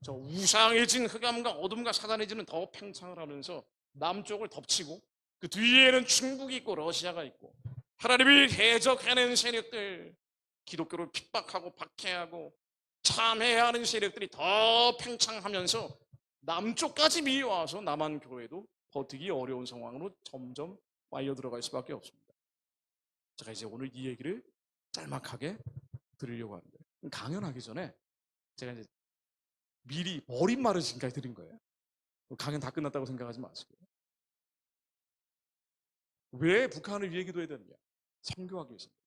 저 우상해진 흑암과 어둠과 사단해지는 더 팽창을 하면서 남쪽을 덮치고 그 뒤에는 중국이 있고 러시아가 있고 하나님이 해적해낸 세력들, 기독교를 핍박하고 박해하고 참해야 하는 세력들이 더 팽창하면서 남쪽까지 미워와서 남한 교회도 버티기 어려운 상황으로 점점 빨려 들어갈 수밖에 없습니다. 제가 이제 오늘 이 얘기를 짤막하게 드리려고 하는데, 강연하기 전에 제가 이제 미리 머릿말을 지금까지 드린 거예요. 강연 다 끝났다고 생각하지 마시고요. 왜 북한을 위해 기도해야 되느냐? 선교하기 위해서입니다.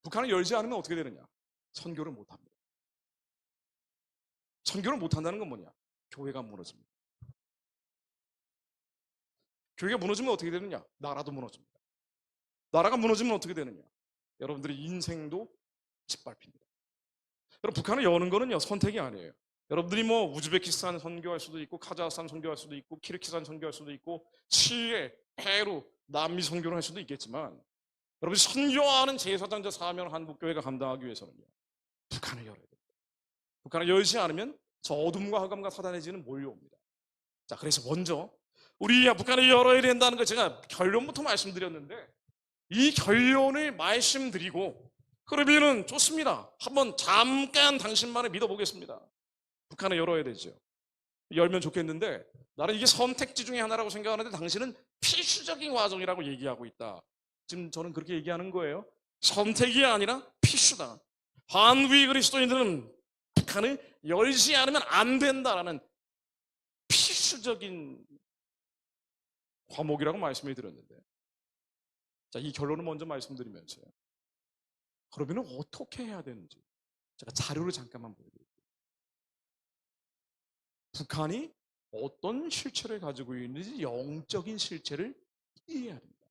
북한을 열지 않으면 어떻게 되느냐? 선교를 못합니다. 선교를 못한다는 건 뭐냐? 교회가 무너집니다. 교회가 무너지면 어떻게 되느냐? 나라도 무너집니다. 나라가 무너지면 어떻게 되느냐? 여러분들의 인생도 짓밟힙니다. 여러분, 북한을 여는 거는요 선택이 아니에요. 여러분들이 뭐 우즈베키스탄 선교할 수도 있고 카자흐스탄 선교할 수도 있고 키르기스탄 선교할 수도 있고 칠레, 페루, 남미 선교를 할 수도 있겠지만, 여러분이 선교하는 제사장적 사명을 한국교회가 감당하기 위해서는요 북한을 열어야 됩니다. 북한을 열지 않으면 저 어둠과 흑암과 사단의 진은 몰려옵니다. 자, 그래서 먼저 우리 북한을 열어야 된다는 걸 제가 결론부터 말씀드렸는데, 이 결론을 말씀드리고 그러면은 좋습니다. 한번 잠깐 당신만을 믿어보겠습니다. 북한을 열어야 되죠. 열면 좋겠는데 나는 이게 선택지 중에 하나라고 생각하는데 당신은 필수적인 과정이라고 얘기하고 있다. 지금 저는 그렇게 얘기하는 거예요. 선택이 아니라 필수다. 한국의 그리스도인들은 북한을 열지 않으면 안 된다라는 필수적인 과목이라고 말씀을 드렸는데, 자, 이 결론을 먼저 말씀드리면서요. 그러면 어떻게 해야 되는지 제가 자료를 잠깐만 보여드릴게요. 북한이 어떤 실체를 가지고 있는지 영적인 실체를 이해해야 됩니다.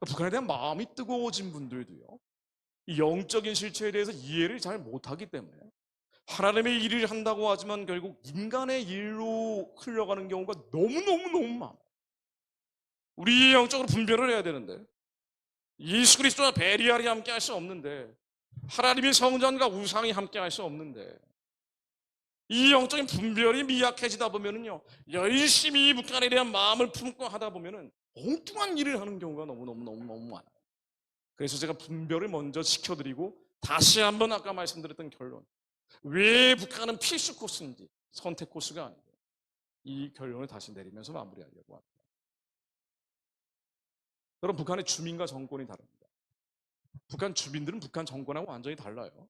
북한에 대한 마음이 뜨거워진 분들도요, 이 영적인 실체에 대해서 이해를 잘 못하기 때문에 하나님의 일을 한다고 하지만 결국 인간의 일로 흘러가는 경우가 너무너무 많아요. 우리 영적으로 분별을 해야 되는데 예수 그리스도와 베리알이 함께 할 수 없는데, 하나님의 성전과 우상이 함께 할 수 없는데, 이 영적인 분별이 미약해지다 보면은요, 열심히 북한에 대한 마음을 품고 하다 보면은 엉뚱한 일을 하는 경우가 너무 많아요. 그래서 제가 분별을 먼저 시켜드리고 다시 한번 아까 말씀드렸던 결론, 왜 북한은 필수 코스인지 선택 코스가 아니고, 이 결론을 다시 내리면서 마무리하려고 합니다. 여러분, 북한의 주민과 정권이 다릅니다. 북한 주민들은 북한 정권하고 완전히 달라요.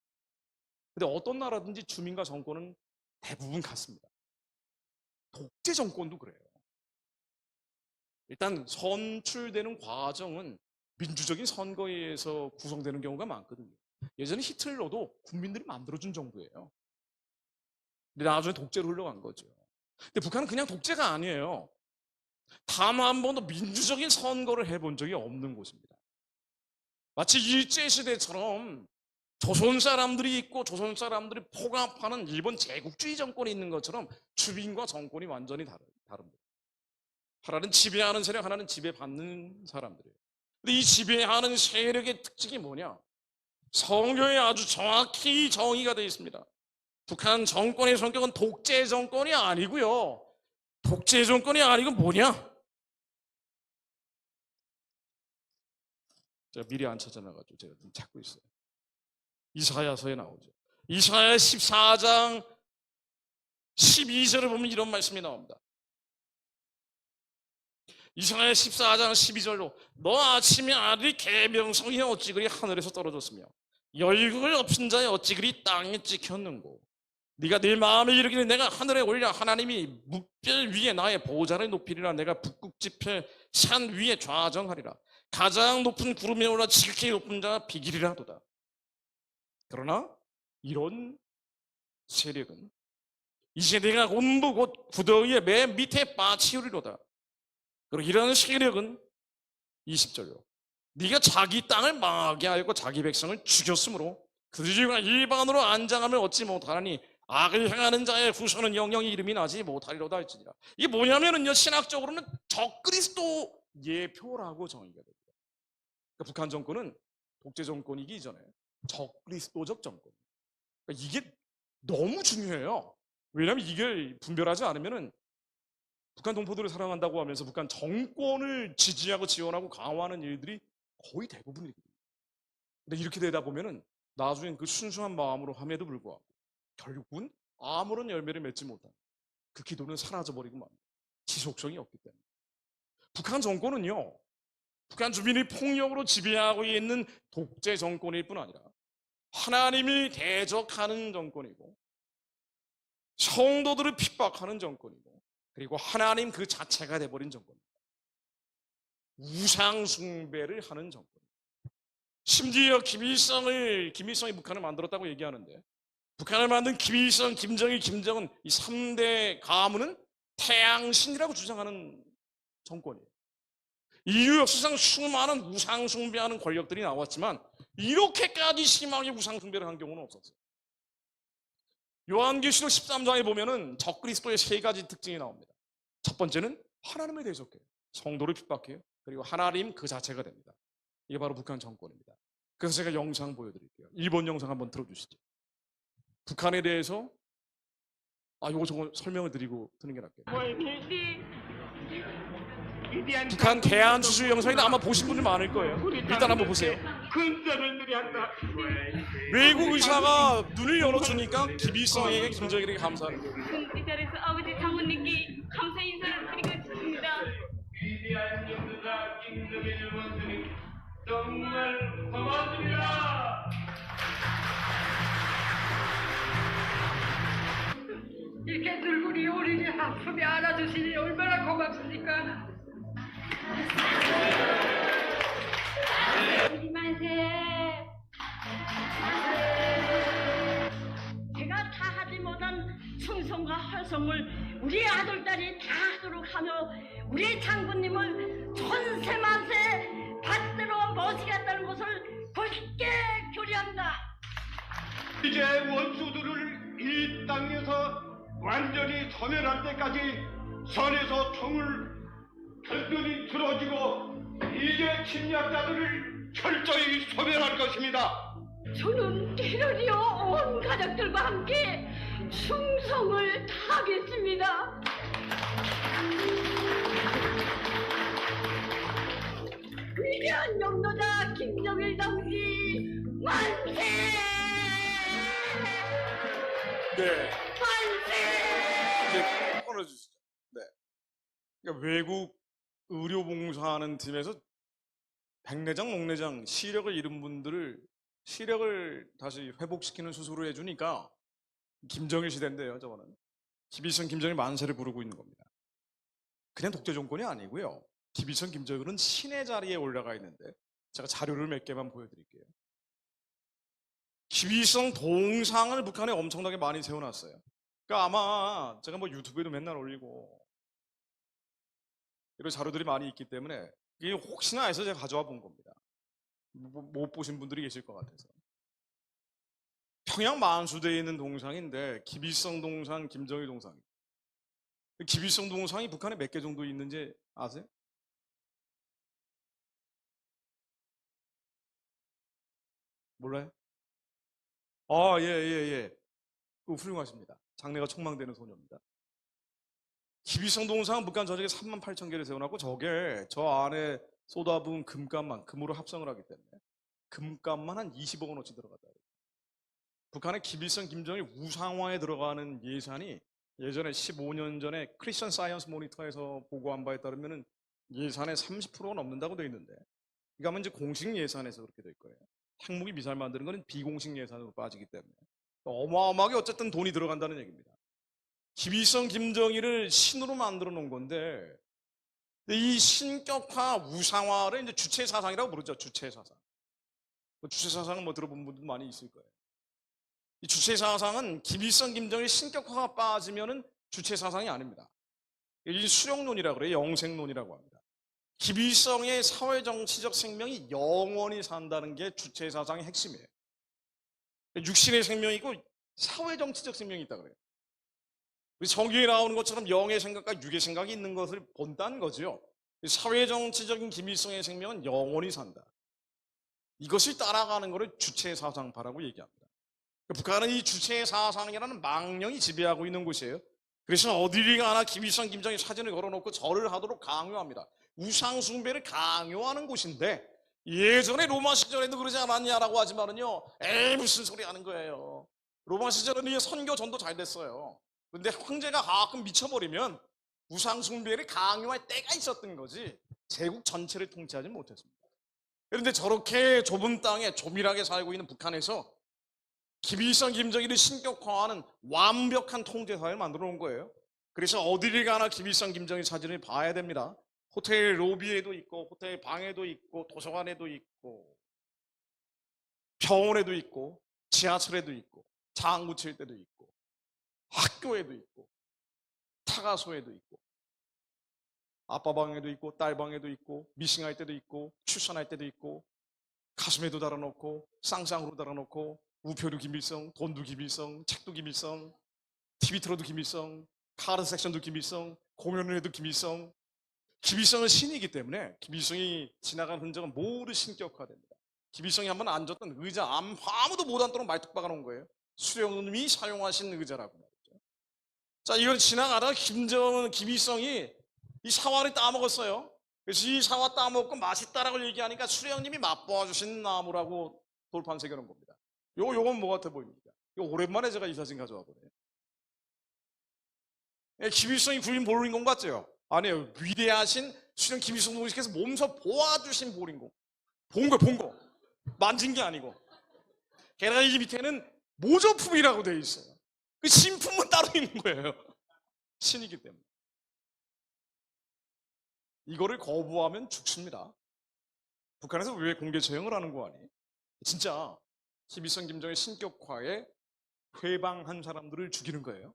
근데 어떤 나라든지 주민과 정권은 대부분 같습니다. 독재 정권도 그래요. 일단 선출되는 과정은 민주적인 선거에 의해서 구성되는 경우가 많거든요. 예전에 히틀러도 국민들이 만들어준 정부예요. 근데 나중에 독재로 흘러간 거죠. 근데 북한은 그냥 독재가 아니에요. 단 한 번도 민주적인 선거를 해본 적이 없는 곳입니다. 마치 일제시대처럼 조선 사람들이 있고 조선 사람들이 포갑하는 일본 제국주의 정권이 있는 것처럼 주민과 정권이 완전히 다릅니다. 하나는 지배하는 세력, 하나는 지배받는 사람들이에요. 근데 이 지배하는 세력의 특징이 뭐냐? 성경에 아주 정확히 정의가 되어 있습니다. 북한 정권의 성격은 독재 정권이 아니고요. 독재 정권이 아니고 뭐냐? 제가 미리 안 찾아놔가지고 제가 좀 찾고 있어요. 이사야서에 나오죠. 이사야 14장 12절을 보면 이런 말씀이 나옵니다. 이사야 14장 12절로 너 아침에 아들이 계명성이 어찌 그리 하늘에서 떨어졌으며 열국을 엎은 자의 어찌 그리 땅에 찍혔는고, 네가 네 마음에 이르기를 내가 하늘에 올려 하나님이 뭇별 위에 나의 보좌를 높이리라. 내가 북극 지폐 산 위에 좌정하리라. 가장 높은 구름에 올라 지극히 높은 자가 비기리라도다. 그러나 이런 세력은 이제 내가 온부 곧 구더기의 맨 밑에 빠치우리로다. 그리고 이런 세력은 20절로 네가 자기 땅을 망하게 하였고 자기 백성을 죽였으므로 그들과 일반으로 안장함을 얻지 못하니 악을 행하는 자의 후손은 영영이 이름이 나지 못하리로다 할지니라. 이게 뭐냐면은요, 신학적으로는 적그리스도 예표라고 정의가 됩니다. 그러니까 북한 정권은 독재 정권이기 이전에 적그리스도적 정권. 그러니까 이게 너무 중요해요. 왜냐하면 이걸 분별하지 않으면은 북한 동포들을 사랑한다고 하면서 북한 정권을 지지하고 지원하고 강화하는 일들이 거의 대부분이거든요. 근데 이렇게 되다 보면은 나중엔 그 순수한 마음으로 함에도 불구하고 결국은 아무런 열매를 맺지 못한 그 기도는 사라져버리고 맙니다. 지속성이 없기 때문에. 북한 정권은요, 북한 주민이 폭력으로 지배하고 있는 독재 정권일 뿐 아니라 하나님이 대적하는 정권이고, 성도들을 핍박하는 정권이고, 그리고 하나님 그 자체가 돼버린 정권입니다. 우상 숭배를 하는 정권. 심지어 김일성이 북한을 만들었다고 얘기하는데, 북한을 만든 김일성, 김정일, 김정은 이 3대 가문은 태양신이라고 주장하는 정권이에요. 인류 역사상 수많은 우상 숭배하는 권력들이 나왔지만 이렇게까지 심하게 우상 숭배를 한 경우는 없었어요. 요한계시록 13장에 보면은 적그리스도의 3가지 특징이 나옵니다. 첫 번째는 하나님을 대적해요. 성도를 핍박해요. 그리고 하나님 그 자체가 됩니다. 이게 바로 북한 정권입니다. 그래서 제가 영상 보여드릴게요. 일본 영상 한번 틀어주시죠. 북한에 대해서 저거 설명을 드리고 드는 게 낫겠네요. 북한 개안 추수 영상인데 아마 보신 분들 많을 거예요. 일단 한번 보세요. 근전을 누려한다. 외국 의사가 눈을 열어주니까 김일성에게 김정일에게 감사하는 거예요. 이 자리에서 아버지 장모님께 감사 인사를 드리고 싶습니다. 위대한 영도자 김정일 원수님 정말 고맙습니다. 이렇게 늙은이 어린이 아픔에 안아주시니 얼마나 고맙습니까? 만세. 제가 다 하지 못한 충성과 활성을 우리 아들딸이 다 하도록 하며 우리 장군님을 천세만세 받들어 모시겠다는 것을 굳게 교리합니다. 이제 원수들을 이 땅에서 완전히 소멸할 때까지 선에서 총을 철저히 들어지고 이제 침략자들을 철저히 소멸할 것입니다. 저는 대련이요 온 가족들과 함께 충성을 다하겠습니다. 위대한 영도자 김정일 동지 만세! 네. 만세! 이제 끊어주시죠. 네. 그러니까 외국 의료봉사하는 팀에서 백내장, 녹내장, 시력을 잃은 분들을 시력을 다시 회복시키는 수술을 해주니까 김정일 시대인데요, 저거는. 김일성, 김정일 만세를 부르고 있는 겁니다. 그냥 독재 정권이 아니고요. 김일성, 김정일은 신의 자리에 올라가 있는데 제가 자료를 몇 개만 보여드릴게요. 김일성 동상을 북한에 엄청나게 많이 세워놨어요. 그러니까 아마 제가 뭐 유튜브에도 맨날 올리고 이런 자료들이 많이 있기 때문에 이게 혹시나 해서 제가 가져와 본 겁니다. 못 보신 분들이 계실 것 같아서. 평양 만수대에 있는 동상인데 김일성 동상, 김정일 동상. 김일성 동상이 북한에 몇 개 정도 있는지 아세요? 몰라요? 아, 예. 훌륭하십니다. 장래가 촉망되는 소녀입니다. 김일성 동상은 북한 전역에 38,000개를 세워놨고 저게 저 안에 쏟아부은 금값만 금으로 합성을 하기 때문에 금값만 한 20억 원어치 들어갔다. 북한의 김일성, 김정일 우상화에 들어가는 예산이 예전에 15년 전에 크리스천 사이언스 모니터에서 보고한 바에 따르면 예산의 30%가 넘는다고 되어 있는데 이거 하면 이제 공식 예산에서 그렇게 될 거예요. 핵무기 미사일 만드는 거는 비공식 예산으로 빠지기 때문에 어마어마하게 어쨌든 돈이 들어간다는 얘기입니다. 김일성, 김정일을 신으로 만들어 놓은 건데 이 신격화, 우상화를 이제 주체 사상이라고 부르죠. 주체 사상. 주체 사상은 뭐 들어본 분도 많이 있을 거예요. 이 주체 사상은 김일성, 김정일 신격화가 빠지면은 주체 사상이 아닙니다. 이 수령론이라고 그래요. 영생론이라고 합니다. 김일성의 사회정치적 생명이 영원히 산다는 게 주체 사상의 핵심이에요. 육신의 생명이 있고 사회정치적 생명이 있다 그래요. 성경에 나오는 것처럼 영의 생각과 육의 생각이 있는 것을 본다는 거죠. 사회정치적인 김일성의 생명은 영원히 산다. 이것을 따라가는 것을 주체 사상파라고 얘기합니다. 북한은 이 주체 사상이라는 망령이 지배하고 있는 곳이에요. 그래서 어디를 가나 김일성, 김정일 사진을 걸어놓고 절을 하도록 강요합니다. 우상 숭배를 강요하는 곳인데 예전에 로마 시절에도 그러지 않았냐라고 하지만은요, 에이 무슨 소리 하는 거예요. 로마 시절에는 선교 전도 잘 됐어요. 그런데 황제가 가끔 미쳐버리면 우상 숭배를 강요할 때가 있었던 거지 제국 전체를 통치하지 못했습니다. 그런데 저렇게 좁은 땅에 조밀하게 살고 있는 북한에서 김일성, 김정일을 신격화하는 완벽한 통제사회를 만들어 놓은 거예요. 그래서 어디를 가나 김일성, 김정일 사진을 봐야 됩니다. 호텔 로비에도 있고 호텔 방에도 있고 도서관에도 있고 병원에도 있고 지하철에도 있고 장구 칠 때도 있고 학교에도 있고 타가소에도 있고 아빠 방에도 있고 딸 방에도 있고 미싱할 때도 있고 출산할 때도 있고 가슴에도 달아놓고 쌍쌍으로 달아놓고 우표도 김일성, 돈도 김일성, 책도 김일성, TV 틀어도 김일성, 카드 섹션도 김일성, 공연을 해도 김일성. 김일성은 신이기 때문에 김일성이 지나간 흔적은 모두 신격화됩니다. 김일성이 한번 앉았던 의자 아무도 못 앉도록 말뚝 박아놓은 거예요. 수령님이 사용하신 의자라고 말이죠. 자, 이건 지나가다가 김일성이 이 사활을 따먹었어요. 그래서 이 사와 따먹고 맛있다라고 얘기하니까 수령님이 맛보아 주신 나무라고 돌판 새겨놓은 겁니다. 요건 뭐 같아 보입니까? 이거 오랜만에 제가 이 사진 가져와 보네요. 김일성이 굴린 보링공 같죠? 아니에요. 위대하신 수령 김일성 동지께서 몸소 보아주신 보링공. 본 거. 만진 게 아니고. 게다가 이 밑에는 모조품이라고 되어 있어요. 그 신품은 따로 있는 거예요. 신이기 때문에. 이거를 거부하면 죽습니다. 북한에서 왜 공개 처형을 하는 거 아니? 진짜 김일성 김정의 신격화에 회방한 사람들을 죽이는 거예요.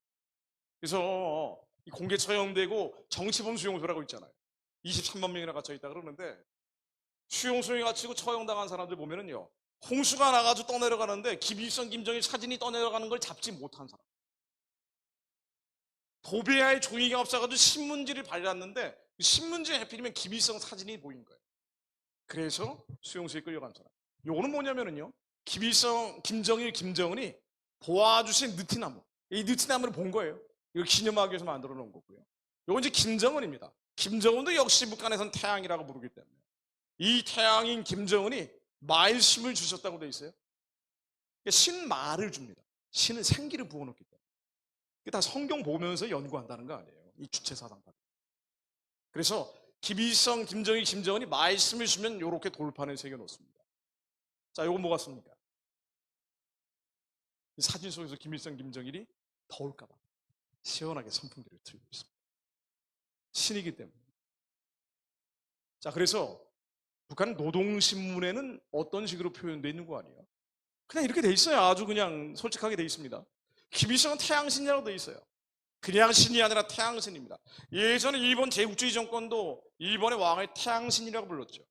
그래서 이 공개 처형되고 정치범 수용소라고 있잖아요. 23만 명이나 갇혀 있다 그러는데 수용소에 갇히고 처형당한 사람들 보면은요, 홍수가 나가지고 떠내려가는데 김일성 김정일 사진이 떠내려가는 걸 잡지 못한 사람. 도배아의 종이가 없어가지고 신문지를 발랐는데 그 신문지에 해필이면 김일성 사진이 보인 거예요. 그래서 수용소에 끌려간 사람. 요거는 뭐냐면은요, 김정일, 김정은이 보아주신 느티나무, 이 느티나무를 본 거예요. 이거 기념하기 위해서 만들어 놓은 거고요. 요건 이제 김정은입니다. 김정은도 역시 북한에선 태양이라고 부르기 때문에 이 태양인 김정은이 말씀을 주셨다고 돼 있어요. 신말을 줍니다. 신은 생기를 부어놓기 때문에. 이게 다 성경 보면서 연구한다는 거 아니에요. 이 주체사상. 그래서 김일성, 김정일, 김정은이 말씀을 주면 이렇게 돌판에 새겨놓습니다. 자, 요건 뭐 같습니까? 이 사진 속에서 김일성, 김정일이 더울까봐 시원하게 선풍기를 틀고 있습니다. 신이기 때문에. 자, 그래서 북한 노동신문에는 어떤 식으로 표현되어 있는 거 아니에요? 그냥 이렇게 돼 있어요. 아주 그냥 솔직하게 돼 있습니다. 김일성은 태양신이라고 돼 있어요. 그냥 신이 아니라 태양신입니다. 예전에 일본 제국주의 정권도 일본의 왕을 태양신이라고 불렀죠.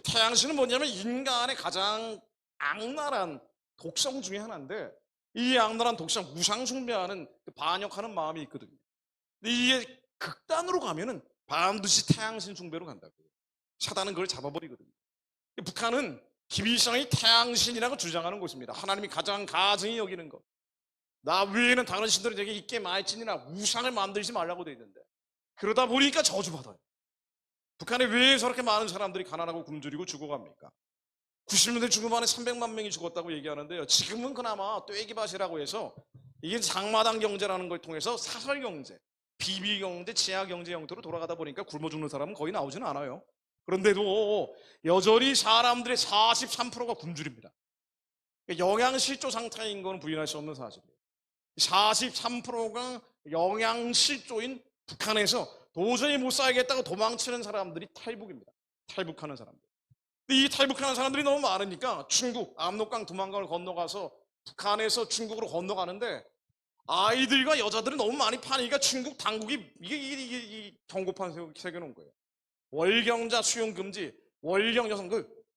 태양신은 뭐냐면 인간의 가장 악랄한 독성 중에 하나인데, 이 악랄한 독성, 우상숭배하는 반역하는 마음이 있거든요. 근데 이게 극단으로 가면은 반드시 태양신 숭배로 간다고요. 사단은 그걸 잡아버리거든요. 북한은 김일성이 태양신이라고 주장하는 곳입니다. 하나님이 가장 가증히 여기는 것. 나 외에는 다른 신들이 되게 있게 말진이나 우상을 만들지 말라고 되어 있는데, 그러다 보니까 저주받아요. 북한에 왜 저렇게 많은 사람들이 가난하고 굶주리고 죽어갑니까? 90년대 죽음 안에 300만 명이 죽었다고 얘기하는데요, 지금은 그나마 떼기밭이라고 해서 이게 장마당 경제라는 걸 통해서 사설 경제, 비비 경제, 지하 경제 형태로 돌아가다 보니까 굶어 죽는 사람은 거의 나오지는 않아요. 그런데도 여전히 사람들의 43%가 굶주립니다. 영양실조 상태인 건 부인할 수 없는 사실이에요. 43%가 영양실조인 북한에서 도저히 못 살겠다고 도망치는 사람들이 탈북입니다. 탈북하는 사람들. 근데 이 탈북하는 사람들이 너무 많으니까 중국, 압록강 두만강을 건너가서 북한에서 중국으로 건너가는데, 아이들과 여자들은 너무 많이 파니까 중국 당국이 이게 경고판 새겨놓은 거예요. 월경자 수용 금지, 월경 여성,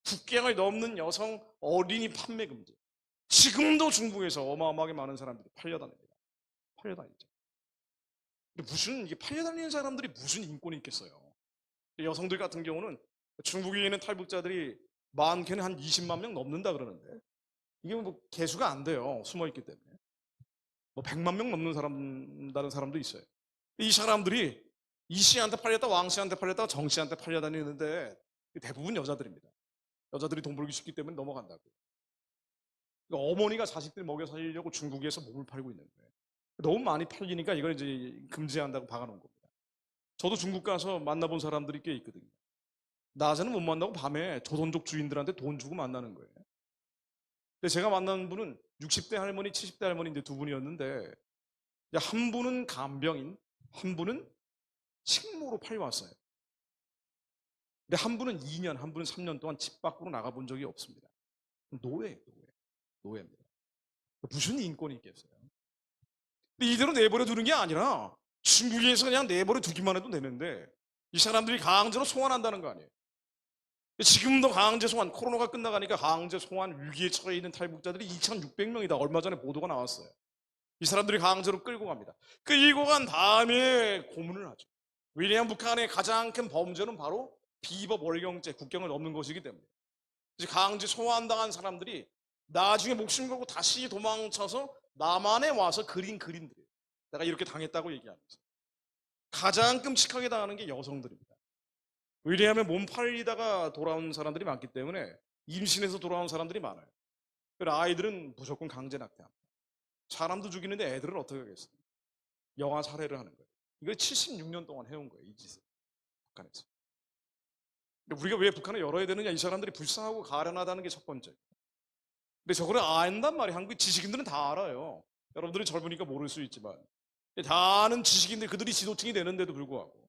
국경을 넘는 여성 어린이 판매 금지. 지금도 중국에서 어마어마하게 많은 사람들이 팔려다닙니다. 팔려다니죠. 근데 이게 팔려다니는 사람들이 무슨 인권이 있겠어요? 여성들 같은 경우는 중국에 있는 탈북자들이 많게는 한 20만 명 넘는다 그러는데, 이게 뭐 개수가 안 돼요. 숨어있기 때문에. 뭐 100만 명 넘는 사람도 있어요. 이 사람들이 이 씨한테 팔렸다, 왕 씨한테 팔렸다, 정 씨한테 팔려다니는데 대부분 여자들입니다. 여자들이 돈 벌기 쉽기 때문에 넘어간다고요. 그러니까 어머니가 자식들 먹여 살리려고 중국에서 몸을 팔고 있는 거예요. 너무 많이 팔리니까 이걸 이제 금지한다고 박아놓은 겁니다. 저도 중국 가서 만나본 사람들이 꽤 있거든요. 낮에는 못 만나고 밤에 조선족 주인들한테 돈 주고 만나는 거예요. 근데 제가 만난 분은 60대 할머니, 70대 할머니인데 두 분이었는데, 한 분은 간병인, 한 분은 식모로 팔려왔어요. 근데 한 분은 2년, 한 분은 3년 동안 집 밖으로 나가본 적이 없습니다. 노예입니다. 무슨 인권이 있겠어요? 근데 이대로 내버려 두는 게 아니라 중국에서 그냥 내버려 두기만 해도 되는데, 이 사람들이 강제로 송환한다는 거 아니에요? 지금도 강제 송환, 코로나가 끝나가니까 강제 송환 위기에 처해 있는 탈북자들이 2,600명이다. 얼마 전에 보도가 나왔어요. 이 사람들이 강제로 끌고 갑니다. 끌고 간 다음에 고문을 하죠. 왜냐하면 북한의 가장 큰 범죄는 바로 비법 월경죄, 국경을 넘는 것이기 때문에. 강제 송환당한 사람들이 나중에 목숨 걸고 다시 도망쳐서 남한에 와서 그린 그림들이에요. 내가 이렇게 당했다고 얘기하면서. 가장 끔찍하게 당하는 게 여성들입니다. 왜냐하면 몸 팔리다가 돌아온 사람들이 많기 때문에 임신해서 돌아온 사람들이 많아요. 그래서 아이들은 무조건 강제 낙태합니다. 사람도 죽이는데 애들은 어떻게 하겠어요? 영아 살해를 하는 거예요. 이거 76년 동안 해온 거예요, 이 짓을. 북한에서. 우리가 왜 북한을 열어야 되느냐? 이 사람들이 불쌍하고 가련하다는 게 첫 번째. 근데 저거를 안단 말이에요. 한국 지식인들은 다 알아요. 여러분들은 젊으니까 모를 수 있지만 다 아는 지식인들, 그들이 지도층이 되는데도 불구하고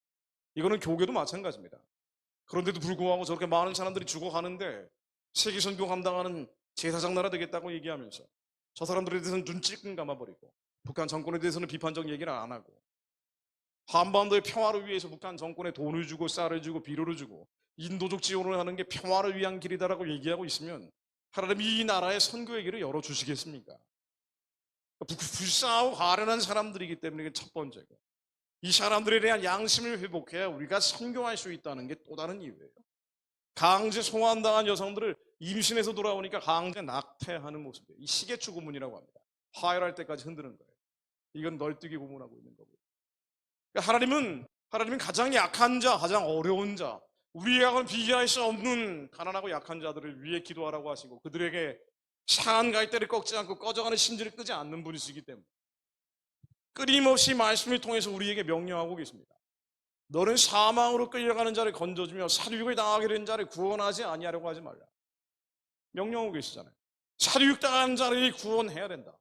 이거는 교계도 마찬가지입니다. 그런데도 불구하고 저렇게 많은 사람들이 죽어가는데 세계 선교 감당하는 제사장 나라 되겠다고 얘기하면서 저 사람들에 대해서는 눈 찔끔 감아버리고 북한 정권에 대해서는 비판적 얘기를 안 하고 한반도의 평화를 위해서 북한 정권에 돈을 주고 쌀을 주고 비료를 주고 인도적 지원을 하는 게 평화를 위한 길이다라고 얘기하고 있으면 하나님이 이 나라의 선교의 길을 열어주시겠습니까? 불쌍하고 가련한 사람들이기 때문에 이게 첫 번째고, 이 사람들에 대한 양심을 회복해야 우리가 선교할 수 있다는 게 또 다른 이유예요. 강제 송환당한 여성들을 임신해서 돌아오니까 강제 낙태하는 모습이에요. 이 시계추 고문이라고 합니다. 화열할 때까지 흔드는 거예요. 이건 널뛰기 고문하고 있는 거고요. 그러니까 하나님은 가장 약한 자, 가장 어려운 자, 우리하고는 비교할 수 없는 가난하고 약한 자들을 위해 기도하라고 하시고 그들에게 상한 갈대를 꺾지 않고 꺼져가는 심지를 끄지 않는 분이시기 때문에 끊임없이 말씀을 통해서 우리에게 명령하고 계십니다. 너는 사망으로 끌려가는 자를 건져주며 살육을 당하게 된 자를 구원하지 아니하려고 하지 말라. 명령하고 계시잖아요. 살육당한 자를 구원해야 된다.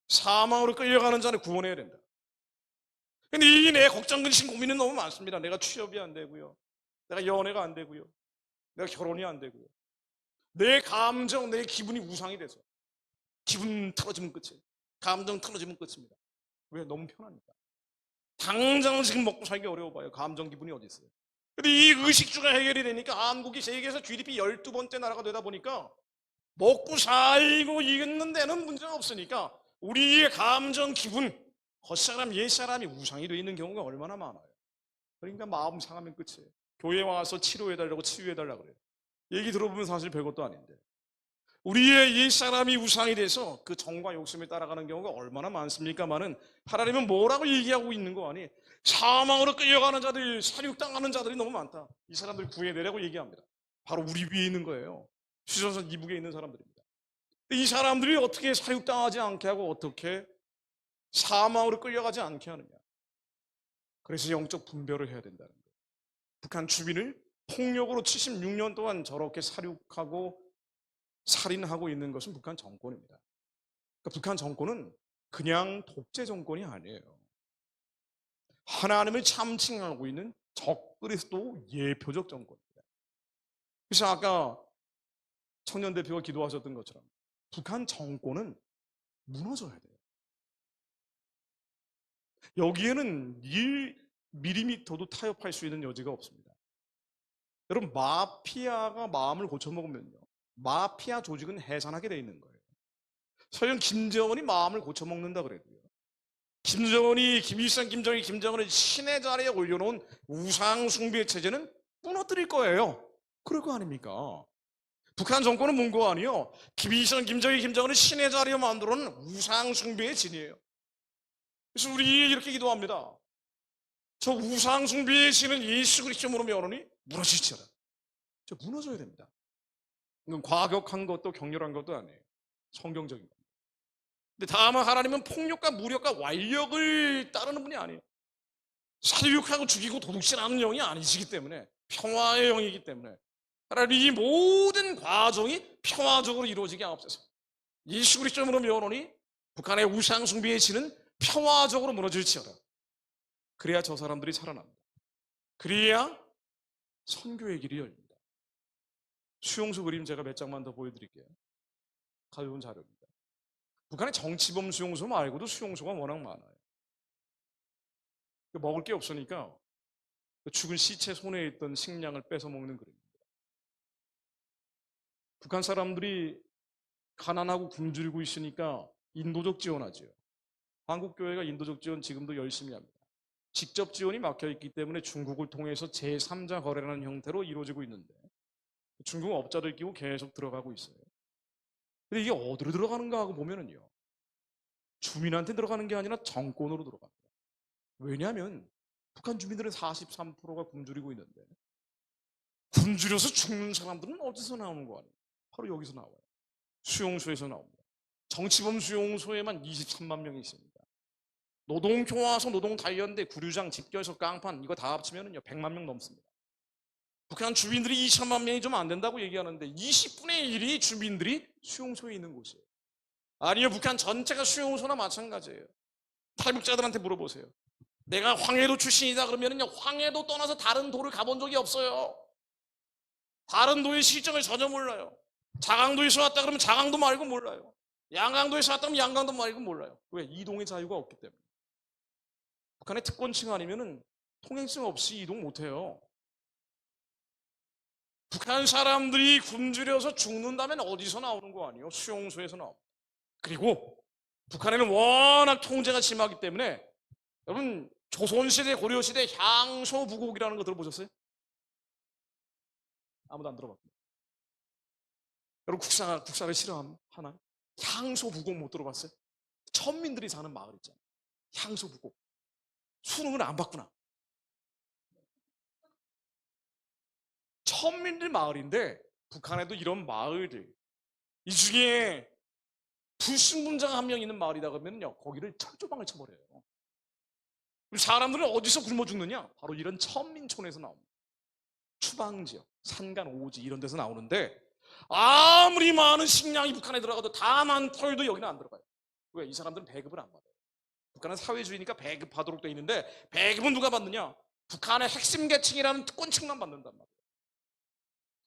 사망으로 끌려가는 자를 구원해야 된다. 근데 이 내 걱정, 근심, 고민은 너무 많습니다. 내가 취업이 안 되고요. 내가 연애가 안 되고요. 내가 결혼이 안 되고요. 내 감정, 내 기분이 우상이 돼서 기분 틀어지면 끝이에요. 감정 틀어지면 끝입니다. 왜? 너무 편하니까. 당장 지금 먹고 살기 어려워 봐요. 감정 기분이 어디 있어요. 근데 이 의식주가 해결이 되니까 한국이 세계에서 GDP 12번째 나라가 되다 보니까 먹고 살고 있는 데는 문제가 없으니까 우리의 감정, 기분, 겉사람, 옛사람이 우상이 되어 있는 경우가 얼마나 많아요. 그러니까 마음 상하면 끝이에요. 교회 와서 치료해달라고 치유해달라고 그래요. 얘기 들어보면 사실 별것도 아닌데 우리의 옛사람이 우상이 돼서 그 정과 욕심에 따라가는 경우가 얼마나 많습니까마는 하나님은 뭐라고 얘기하고 있는 거 아니? 사망으로 끌려가는 자들, 살육당하는 자들이 너무 많다. 이 사람들 구해내라고 얘기합니다. 바로 우리 위에 있는 거예요. 수전선 이북에 있는 사람들입니다. 이 사람들이 어떻게 살육당하지 않게 하고 어떻게 사망으로 끌려가지 않게 하느냐. 그래서 영적 분별을 해야 된다는 거예요. 북한 주민을 폭력으로 76년 동안 저렇게 살육하고 살인하고 있는 것은 북한 정권입니다. 그러니까 북한 정권은 그냥 독재 정권이 아니에요. 하나님을 참칭하고 있는 적그리스도 예표적 정권입니다. 그래서 아까 청년 대표가 기도하셨던 것처럼 북한 정권은 무너져야 돼요. 여기에는 1mm도 타협할 수 있는 여지가 없습니다. 여러분, 마피아가 마음을 고쳐먹으면요, 마피아 조직은 해산하게 돼 있는 거예요. 설령 김정은이 마음을 고쳐먹는다 그래도요, 김일성, 김정은을 신의 자리에 올려놓은 우상 숭배 체제는 무너뜨릴 거예요. 그럴 거 아닙니까? 북한 정권은 뭔가 아니요, 김일성, 김정은을 신의 자리에 만들어놓은 우상 숭배의 진이에요. 그래서 우리 이렇게 기도합니다. 저 우상 숭배의 신은 예수 그리스도로 면하니 무너지지어라. 저 무너져야 됩니다. 이건 과격한 것도 격렬한 것도 아니에요. 성경적인 겁니다. 근데 다만 하나님은 폭력과 무력과 완력을 따르는 분이 아니에요. 살육하고 죽이고 도둑질하는 영이 아니시기 때문에, 평화의 영이기 때문에 하나님 이 모든 과정이 평화적으로 이루어지게 하옵소서. 예수 그리스도로 면하니 북한의 우상 숭배의 신은 평화적으로 무너질지어다. 그래야 저 사람들이 살아납니다. 그래야 선교의 길이 열립니다. 수용소 그림 제가 몇 장만 더 보여드릴게요. 가져온 자료입니다. 북한의 정치범 수용소 말고도 수용소가 워낙 많아요. 먹을 게 없으니까 죽은 시체 손에 있던 식량을 뺏어 먹는 그림입니다. 북한 사람들이 가난하고 굶주리고 있으니까 인도적 지원하죠. 한국교회가 인도적 지원 지금도 열심히 합니다. 직접 지원이 막혀있기 때문에 중국을 통해서 제3자 거래라는 형태로 이루어지고 있는데 중국 업자들 끼고 계속 들어가고 있어요. 근데 이게 어디로 들어가는가 하고 보면은요, 주민한테 들어가는 게 아니라 정권으로 들어갑니다. 왜냐하면 북한 주민들은 43%가 굶주리고 있는데 굶주려서 죽는 사람들은 어디서 나오는 거 아니에요? 바로 여기서 나와요. 수용소에서 나옵니다. 정치범 수용소에만 23만 명이 있습니다. 노동교화소, 노동단련대, 구류장, 집결소, 깡판 이거 다 합치면은요 100만 명 넘습니다. 북한 주민들이 2천만 명이 좀 안 된다고 얘기하는데 20분의 1이 주민들이 수용소에 있는 곳이에요. 아니요, 북한 전체가 수용소나 마찬가지예요. 탈북자들한테 물어보세요. 내가 황해도 출신이다 그러면은요 황해도 떠나서 다른 도를 가본 적이 없어요. 다른 도의 실정을 전혀 몰라요. 자강도에서 왔다 그러면 자강도 말고 몰라요. 양강도에서 왔다 그러면 양강도 말고 몰라요. 왜? 이동의 자유가 없기 때문에. 북한의 특권층 아니면은 통행증 없이 이동 못해요. 북한 사람들이 굶주려서 죽는다면 어디서 나오는 거 아니에요? 수용소에서 나옵니다. 그리고 북한에는 워낙 통제가 심하기 때문에 여러분 조선시대 고려시대 향소부곡이라는 거 들어보셨어요? 아무도 안 들어봤고. 여러분 국사를 싫어하나? 향소부곡 못 들어봤어요? 천민들이 사는 마을 있잖아요. 향소부곡. 수능을 안 봤구나. 천민들 마을인데 북한에도 이런 마을들, 이 중에 불순분자가 한 명 있는 마을이다 그러면요 거기를 철조망을 쳐버려요. 사람들은 어디서 굶어 죽느냐? 바로 이런 천민촌에서 나옵니다. 추방지역, 산간, 오지 이런 데서 나오는데 아무리 많은 식량이 북한에 들어가도 다만 털도 여기는 안 들어가요. 왜? 이 사람들은 배급을 안 받아요. 북한은 사회주의니까 배급하도록 돼 있는데 배급은 누가 받느냐? 북한의 핵심 계층이라는 특권층만 받는단 말이에요.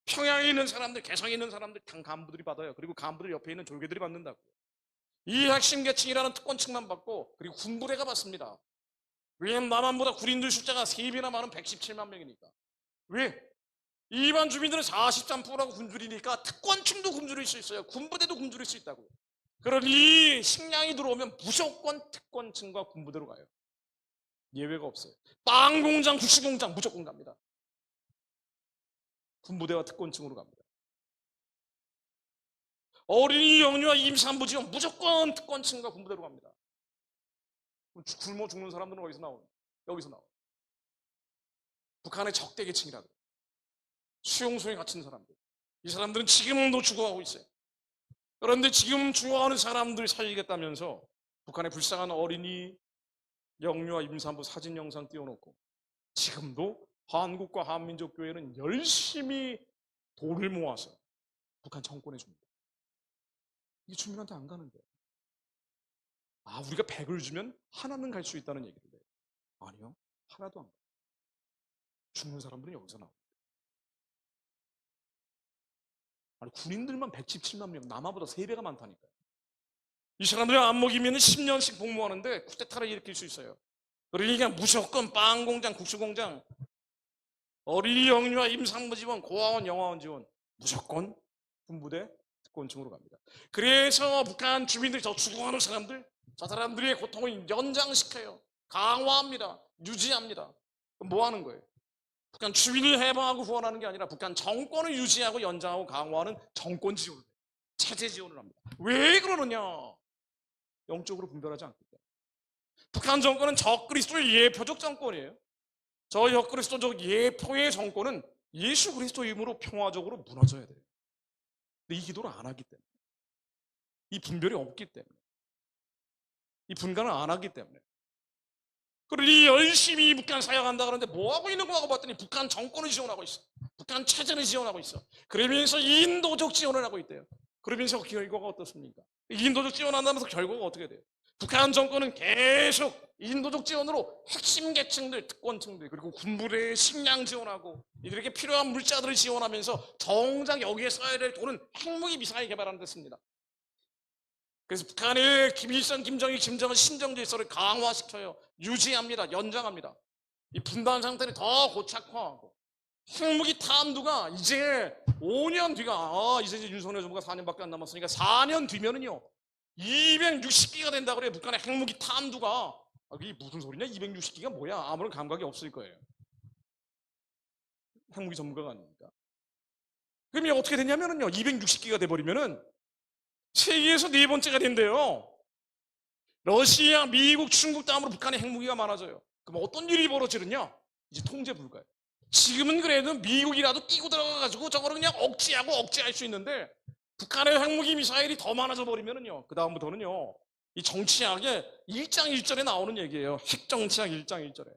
평양에 있는 사람들, 개성에 있는 사람들 당 간부들이 받아요. 그리고 간부들 옆에 있는 졸개들이 받는다고요. 이 핵심 계층이라는 특권층만 받고 그리고 군부대가 받습니다. 왜냐면 남한보다 군인들 숫자가 3배나 많은 117만 명이니까. 왜? 일반 주민들은 43%라고 굶주리니까 특권층도 굶주릴 수 있어요. 군부대도 굶주릴 수 있다고요. 그러니 식량이 들어오면 무조건 특권층과 군부대로 가요. 예외가 없어요. 빵 공장, 국수 공장 무조건 갑니다. 군부대와 특권층으로 갑니다. 어린이 영유아 임산부 지원 무조건 특권층과 군부대로 갑니다. 굶어 죽는 사람들은 어디서 나오는? 여기서 나와요. 북한의 적대 계층이라고. 수용소에 갇힌 사람들. 이 사람들은 지금도 죽어가고 있어요. 그런데 지금 죽어가는 사람들 살리겠다면서 북한의 불쌍한 어린이, 영유아, 임산부 사진 영상 띄워놓고 지금도 한국과 한민족교회는 열심히 돈을 모아서 북한 정권에 줍니다. 이게 주민한테 안 가는데. 아, 우리가 100을 주면 하나는 갈 수 있다는 얘기인데. 아니요. 하나도 안 가요. 죽는 사람들은 여기서 나옵니다. 아니, 군인들만 117만 명, 남아보다 3배가 많다니까요. 이 사람들이 안 먹이면 10년씩 복무하는데 쿠데타를 일으킬 수 있어요. 그러니까 무조건 빵 공장, 국수 공장, 어린이 영유아 임산부 지원, 고아원, 영아원 지원 무조건 군부대 특권층으로 갑니다. 그래서 북한 주민들이 저 죽어가는 사람들, 저 사람들의 고통을 연장시켜요. 강화합니다. 유지합니다. 그럼 뭐 하는 거예요? 북한 주민을 해방하고 후원하는 게 아니라 북한 정권을 유지하고 연장하고 강화하는 정권 지원을 해요. 체제 지원을 합니다. 왜 그러느냐? 영적으로 분별하지 않기 때문에. 북한 정권은 적그리스도의 예표적 정권이에요. 저 적그리스도적 예표의 정권은 예수 그리스도의 이름으로 평화적으로 무너져야 돼요. 근데 이 기도를 안 하기 때문에, 이 분별이 없기 때문에, 이 분간을 안 하기 때문에. 그러니 열심히 북한 사역한다 그러는데 뭐 하고 있는 거라고 봤더니 북한 정권을 지원하고 있어. 북한 체제를 지원하고 있어. 그러면서 인도적 지원을 하고 있대요. 그러면서 결과가 어떻습니까? 인도적 지원한다면서 결과가 어떻게 돼요? 북한 정권은 계속 인도적 지원으로 핵심 계층들, 특권층들, 그리고 군부대에 식량 지원하고 이들에게 필요한 물자들을 지원하면서 정작 여기에 써야 될 돈은 핵무기 미사일 개발하는 데 씁니다. 그래서 북한의 김일성, 김정일, 김정은 신정 질서를 강화시켜요. 유지합니다. 연장합니다. 이 분단 상태를 더 고착화하고 핵무기 탄두가 이제 5년 뒤가 이제 윤석열 정부가 4년밖에 안 남았으니까 4년 뒤면은요 260기가 된다 그래요. 북한의 핵무기 탄두가. 이게 무슨 소리냐? 260기가 뭐야? 아무런 감각이 없을 거예요. 핵무기 전문가가 아닙니까? 그러면 어떻게 되냐면은요 260기가 돼버리면은 세계에서 4번째가 된대요. 러시아, 미국, 중국 다음으로 북한의 핵무기가 많아져요. 그럼 어떤 일이 벌어지느냐? 이제 통제 불가예요. 지금은 그래도 미국이라도 끼고 들어가가지고 저거를 그냥 억제하고 억제할 수 있는데 북한의 핵무기 미사일이 더 많아져 버리면은요, 그 다음부터는요, 이 정치학의 일장일절에 나오는 얘기예요. 핵정치학 일장일절에.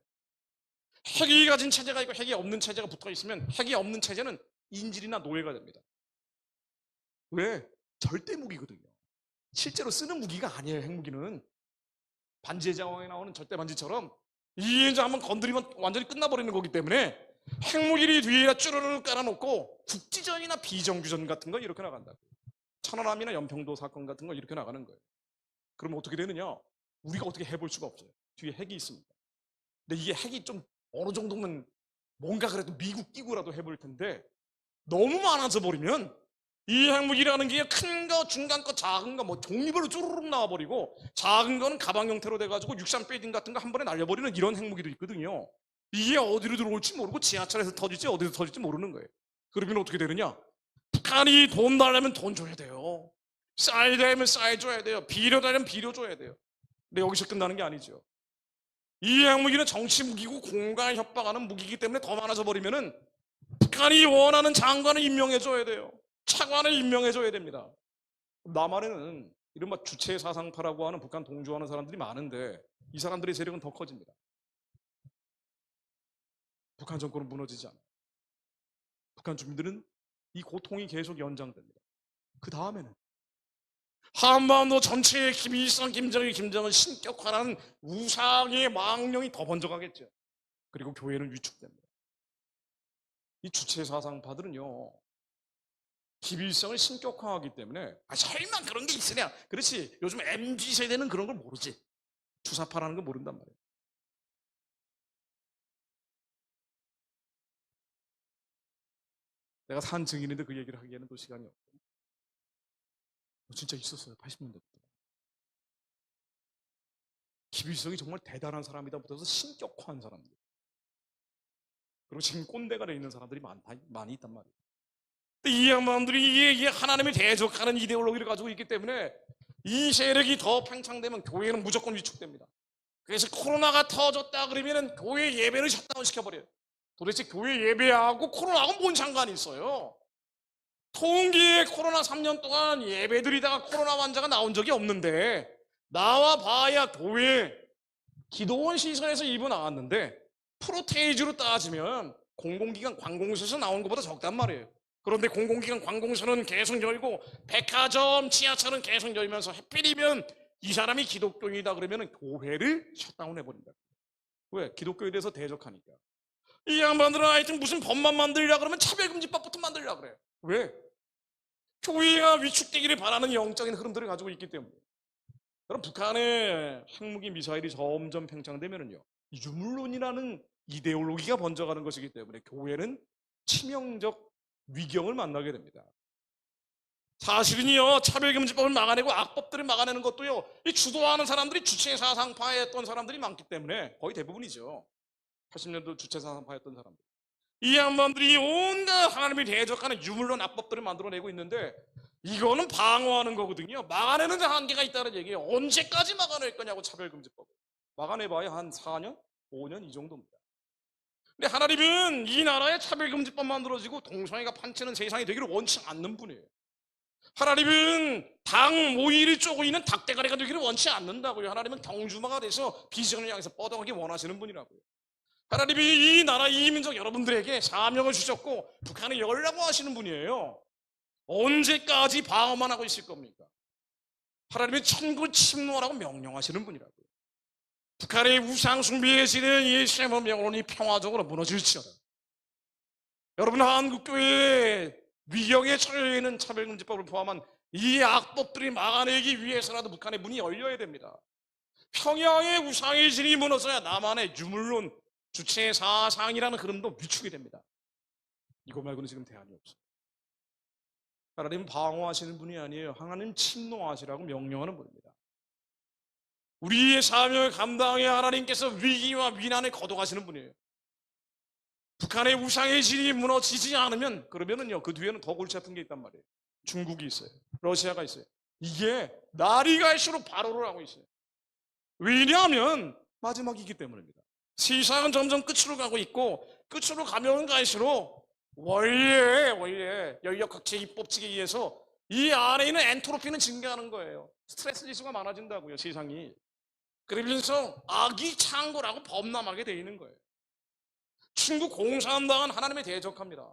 핵이 가진 체제가 있고 핵이 없는 체제가 붙어 있으면 핵이 없는 체제는 인질이나 노예가 됩니다. 왜? 절대 무기거든요. 실제로 쓰는 무기가 아니에요. 핵무기는 반지의 제왕에 나오는 절대 반지처럼 이게 이제 한번 건드리면 완전히 끝나버리는 거기 때문에 핵무기를 뒤에다 쭈르르 깔아놓고 국지전이나 비정규전 같은 거 이렇게 나간다고. 천안함이나 연평도 사건 같은 거 이렇게 나가는 거예요. 그러면 어떻게 되느냐? 우리가 어떻게 해볼 수가 없어요. 뒤에 핵이 있습니다. 근데 이게 핵이 좀 어느 정도면 뭔가 그래도 미국 끼고라도 해볼 텐데 너무 많아져 버리면 이 핵무기라는 게 큰 거, 중간 거, 작은 거 뭐 종류별로 쭈르륵 나와버리고 작은 거는 가방 형태로 돼가지고 육상 배딩 같은 거 한 번에 날려버리는 이런 핵무기도 있거든요. 이게 어디로 들어올지 모르고 지하철에서 터질지 어디서 터질지 모르는 거예요. 그러면 어떻게 되느냐? 북한이 돈 달라면 돈 줘야 돼요. 쌀 되면 쌀 줘야 돼요. 비료 달라면 비료 줘야 돼요. 근데 여기서 끝나는 게 아니죠. 이 핵무기는 정치 무기고 공갈 협박하는 무기이기 때문에 더 많아져 버리면은 북한이 원하는 장관을 임명해줘야 돼요. 차관을 임명해줘야 됩니다. 남한에는 이른바 주체사상파라고 하는 북한 동조하는 사람들이 많은데 이 사람들의 세력은 더 커집니다. 북한 정권은 무너지지 않아요. 북한 주민들은 이 고통이 계속 연장됩니다. 그 다음에는 한반도 전체에 김일성, 김정일, 김정은 신격화라는 우상의 망령이 더 번져가겠죠. 그리고 교회는 위축됩니다. 이 주체사상파들은요, 김일성을 신격화하기 때문에 설마 그런 게 있으냐? 그렇지. 요즘 MZ세대는 그런 걸 모르지. 주사파라는 걸 모른단 말이에요. 내가 산 증인인데 그 얘기를 하기에는 또 시간이 없고 진짜 있었어요. 80년대부터. 김일성이 정말 대단한 사람이다 붙어서 신격화한 사람들. 그리고 지금 꼰대가 돼 있는 사람들이 많이 있단 말이에요. 이 양반들이 이게 하나님을 대적하는 이데올로기를 가지고 있기 때문에 이 세력이 더 팽창되면 교회는 무조건 위축됩니다. 그래서 코로나가 터졌다 그러면 교회 예배를 셧다운 시켜버려요. 도대체 교회 예배하고 코로나하고 뭔 상관이 있어요? 통기에 코로나 3년 동안 예배드리다가 코로나 환자가 나온 적이 없는데 나와 봐야 교회 기도원 시설에서 일부 나왔는데 프로테이지로 따지면 공공기관 관공서에서 나온 것보다 적단 말이에요. 그런데 공공기관 관공서는 계속 열고 백화점, 지하철은 계속 열면서 하필이면 이 사람이 기독교인이다 그러면 교회를 셧다운해버린다. 왜? 기독교에 대해서 대적하니까. 이 양반들은 하여튼 무슨 법만 만들려고 그러면 차별금지법부터 만들려고 그래요. 왜? 교회가 위축되기를 바라는 영적인 흐름들을 가지고 있기 때문에. 그럼 북한의 핵무기 미사일이 점점 팽창되면은요, 유물론이라는 이데올로기가 번져가는 것이기 때문에 교회는 치명적 위경을 만나게 됩니다. 사실은요, 차별금지법을 막아내고 악법들을 막아내는 것도요, 이 주도하는 사람들이 주체사상파였던 사람들이 많기 때문에 거의 대부분이죠. 80년도 주체사상파였던 사람들. 이 양반들이 온갖 하나님을 대적하는 유물론 악법들을 만들어내고 있는데 이거는 방어하는 거거든요. 막아내는 데 한계가 있다는 얘기예요. 언제까지 막아낼 거냐고 차별금지법. 막아내봐야 한 4년, 5년 이 정도입니다. 근데 하나님은 이 나라에 차별금지법 만들어지고 동성애가 판치는 세상이 되기를 원치 않는 분이에요. 하나님은 닭 모이를 쪼고 있는 닭대가리가 되기를 원치 않는다고요. 하나님은 경주마가 돼서 비전을 향해서 뻗어가기 원하시는 분이라고요. 하나님이 이 나라 이민족 여러분들에게 사명을 주셨고 북한을 열라고 하시는 분이에요. 언제까지 방어만 하고 있을 겁니까? 하나님이 천국을 침노하라고 명령하시는 분이라고요. 북한의 우상 숭배에 지는 이 시험의 명론이 평화적으로 무너질지어다. 여러분, 한국교회의 위경에 처해 있는 차별금지법을 포함한 이 악법들이 막아내기 위해서라도 북한의 문이 열려야 됩니다. 평양의 우상의 진이 무너져야 남한의 유물론 주체사상이라는 흐름도 위축이 됩니다. 이거 말고는 지금 대안이 없어요. 하나님은 방어하시는 분이 아니에요. 하나님 침노하시라고 명령하는 분입니다. 우리의 사명을 감당해야 하나님께서 위기와 위난을 거둬가시는 분이에요. 북한의 우상의 진이 무너지지 않으면 그러면은요, 그 뒤에는 더 골치 아픈 게 있단 말이에요. 중국이 있어요. 러시아가 있어요. 이게 날이 갈수록 발호를 하고 있어요. 왜냐하면 마지막이기 때문입니다. 세상은 점점 끝으로 가고 있고 끝으로 가면 갈수록 원래 연력학적 입법칙에 의해서 이 안에 있는 엔트로피는 증가하는 거예요. 스트레스 지수가 많아진다고요, 세상이. 그러면서 악이 창궐하고 범람하게 돼 있는 거예요. 중국 공산당은 하나님에 대적합니다.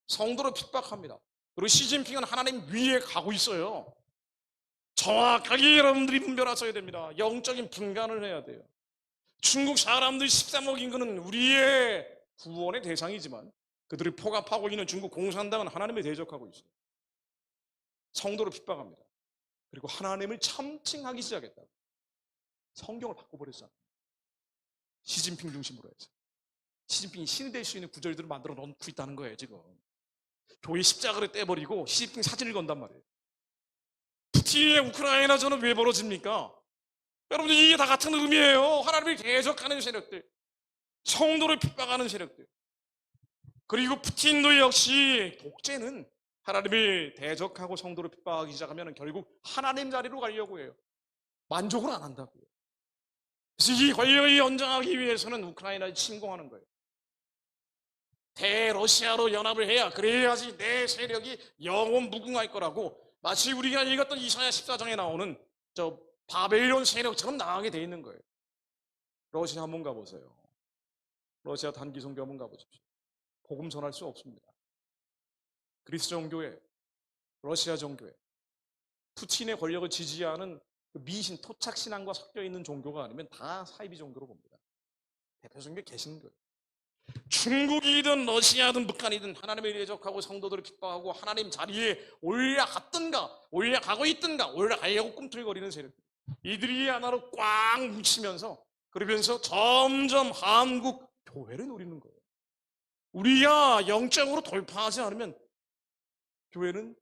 성도를 핍박합니다. 그리고 시진핑은 하나님 위에 가고 있어요. 정확하게 여러분들이 분별하셔야 됩니다. 영적인 분간을 해야 돼요. 중국 사람들 13억 인구는 우리의 구원의 대상이지만 그들이 포갑하고 있는 중국 공산당은 하나님에 대적하고 있어요. 성도를 핍박합니다. 그리고 하나님을 참칭하기 시작했다고. 성경을 바꿔버렸잖아요. 시진핑 중심으로 해서. 시진핑이 신이 될 수 있는 구절들을 만들어 놓고 있다는 거예요, 지금. 교회 십자가를 떼버리고 시진핑 사진을 건단 말이에요. 푸틴의 우크라이나전은 왜 벌어집니까? 여러분, 이게 다 같은 의미예요. 하나님을 대적하는 세력들, 성도를 핍박하는 세력들. 그리고 푸틴도 역시 독재는 하나님을 대적하고 성도를 핍박하기 시작하면 결국 하나님 자리로 가려고 해요. 만족을 안 한다고요. 그래서 이 권력을 연장하기 위해서는 우크라이나를 침공하는 거예요. 대러시아로 연합을 해야 그래야지 내 세력이 영원 무궁할 거라고, 마치 우리가 읽었던 이사야 14장에 나오는 저 바벨론 세력처럼 나가게 돼 있는 거예요. 러시아 한번 가보세요. 러시아 단기 선교 한번 가보십시오. 복음 전할 수 없습니다. 그리스 정교회, 러시아 정교회, 푸틴의 권력을 지지하는 그 미신, 토착 신앙과 섞여 있는 종교가 아니면 다 사이비 종교로 봅니다. 대표적인 게 개신교예요. 중국이든 러시아든 북한이든 하나님을 대적하고 성도들을 핍박하고 하나님 자리에 올라가고 있든가 올라가려고 꿈틀거리는 세력, 이들이 하나로 꽉 뭉치면서 그러면서 점점 한국 교회를 노리는 거예요. 우리가 영적으로 돌파하지 않으면 교회는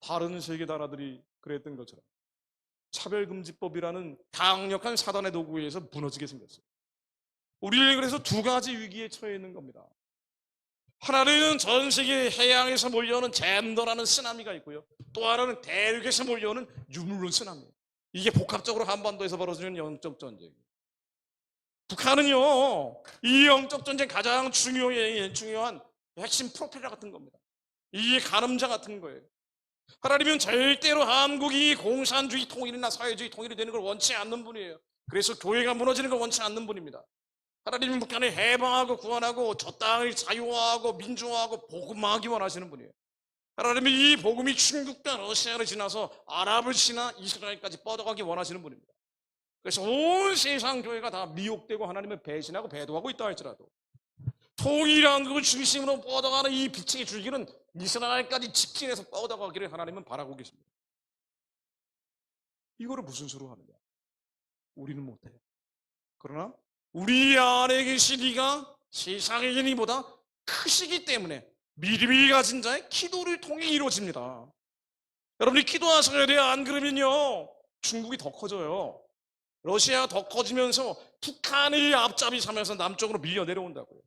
다른 세계 나라들이 그랬던 것처럼 차별금지법이라는 강력한 사단의 도구에 의해서 무너지게 생겼어요. 우리는 그래서 두 가지 위기에 처해 있는 겁니다. 하나는 전 세계 해양에서 몰려오는 젠더라는 쓰나미가 있고요. 또 하나는 대륙에서 몰려오는 유물론 쓰나미예요. 이게 복합적으로 한반도에서 벌어지는 영적 전쟁이에요. 북한은요, 이 영적 전쟁 가장 중요한 핵심 프로펠러 같은 겁니다. 이게 가늠자 같은 거예요. 하나님은 절대로 한국이 공산주의 통일이나 사회주의 통일이 되는 걸 원치 않는 분이에요. 그래서 교회가 무너지는 걸 원치 않는 분입니다. 하나님은 북한을 해방하고 구원하고 저 땅을 자유화하고 민주화하고 복음화하기 원하시는 분이에요. 하나님은 이 복음이 중국과 러시아를 지나서 아랍을 지나 이스라엘까지 뻗어가기 원하시는 분입니다. 그래서 온 세상 교회가 다 미혹되고 하나님을 배신하고 배도하고 있다 할지라도 통일한국을 중심으로 뻗어가는 이 빛의 줄기는 이스라엘까지 직진해서 뻗어가기를 하나님은 바라고 계십니다. 이거를 무슨 수로 하느냐? 우리는 못해요. 그러나 우리 안에 계신 이가 세상의 인이보다 크시기 때문에 믿음이 가진 자의 기도를 통해 이루어집니다. 여러분이 기도하셔야 돼요. 안 그러면요, 중국이 더 커져요. 러시아가 더 커지면서 북한이 앞잡이 서면서 남쪽으로 밀려 내려온다고요.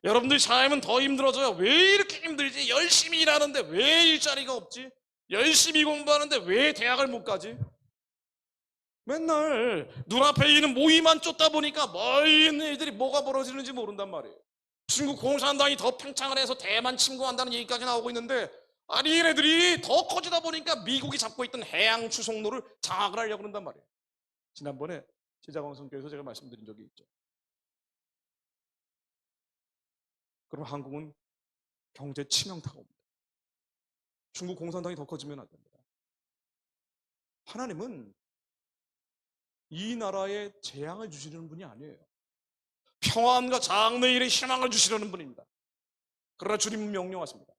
여러분들 삶은 더 힘들어져요. 왜 이렇게 힘들지? 열심히 일하는데 왜 일자리가 없지? 열심히 공부하는데 왜 대학을 못 가지? 맨날 눈앞에 있는 모이만 쫓다 보니까 멀리 있는 일들이 뭐가 벌어지는지 모른단 말이에요. 중국 공산당이 더 팽창을 해서 대만 침공한다는 얘기까지 나오고 있는데, 아니 얘네들이 더 커지다 보니까 미국이 잡고 있던 해양 수송로를 장악을 하려고 그런단 말이에요. 지난번에 제자광성교회에서 제가 말씀드린 적이 있죠. 그럼 한국은 경제 치명타가 옵니다. 중국 공산당이 더 커지면 안 됩니다. 하나님은 이 나라에 재앙을 주시려는 분이 아니에요. 평안과 장래일에 희망을 주시려는 분입니다. 그러나 주님은 명령하십니다.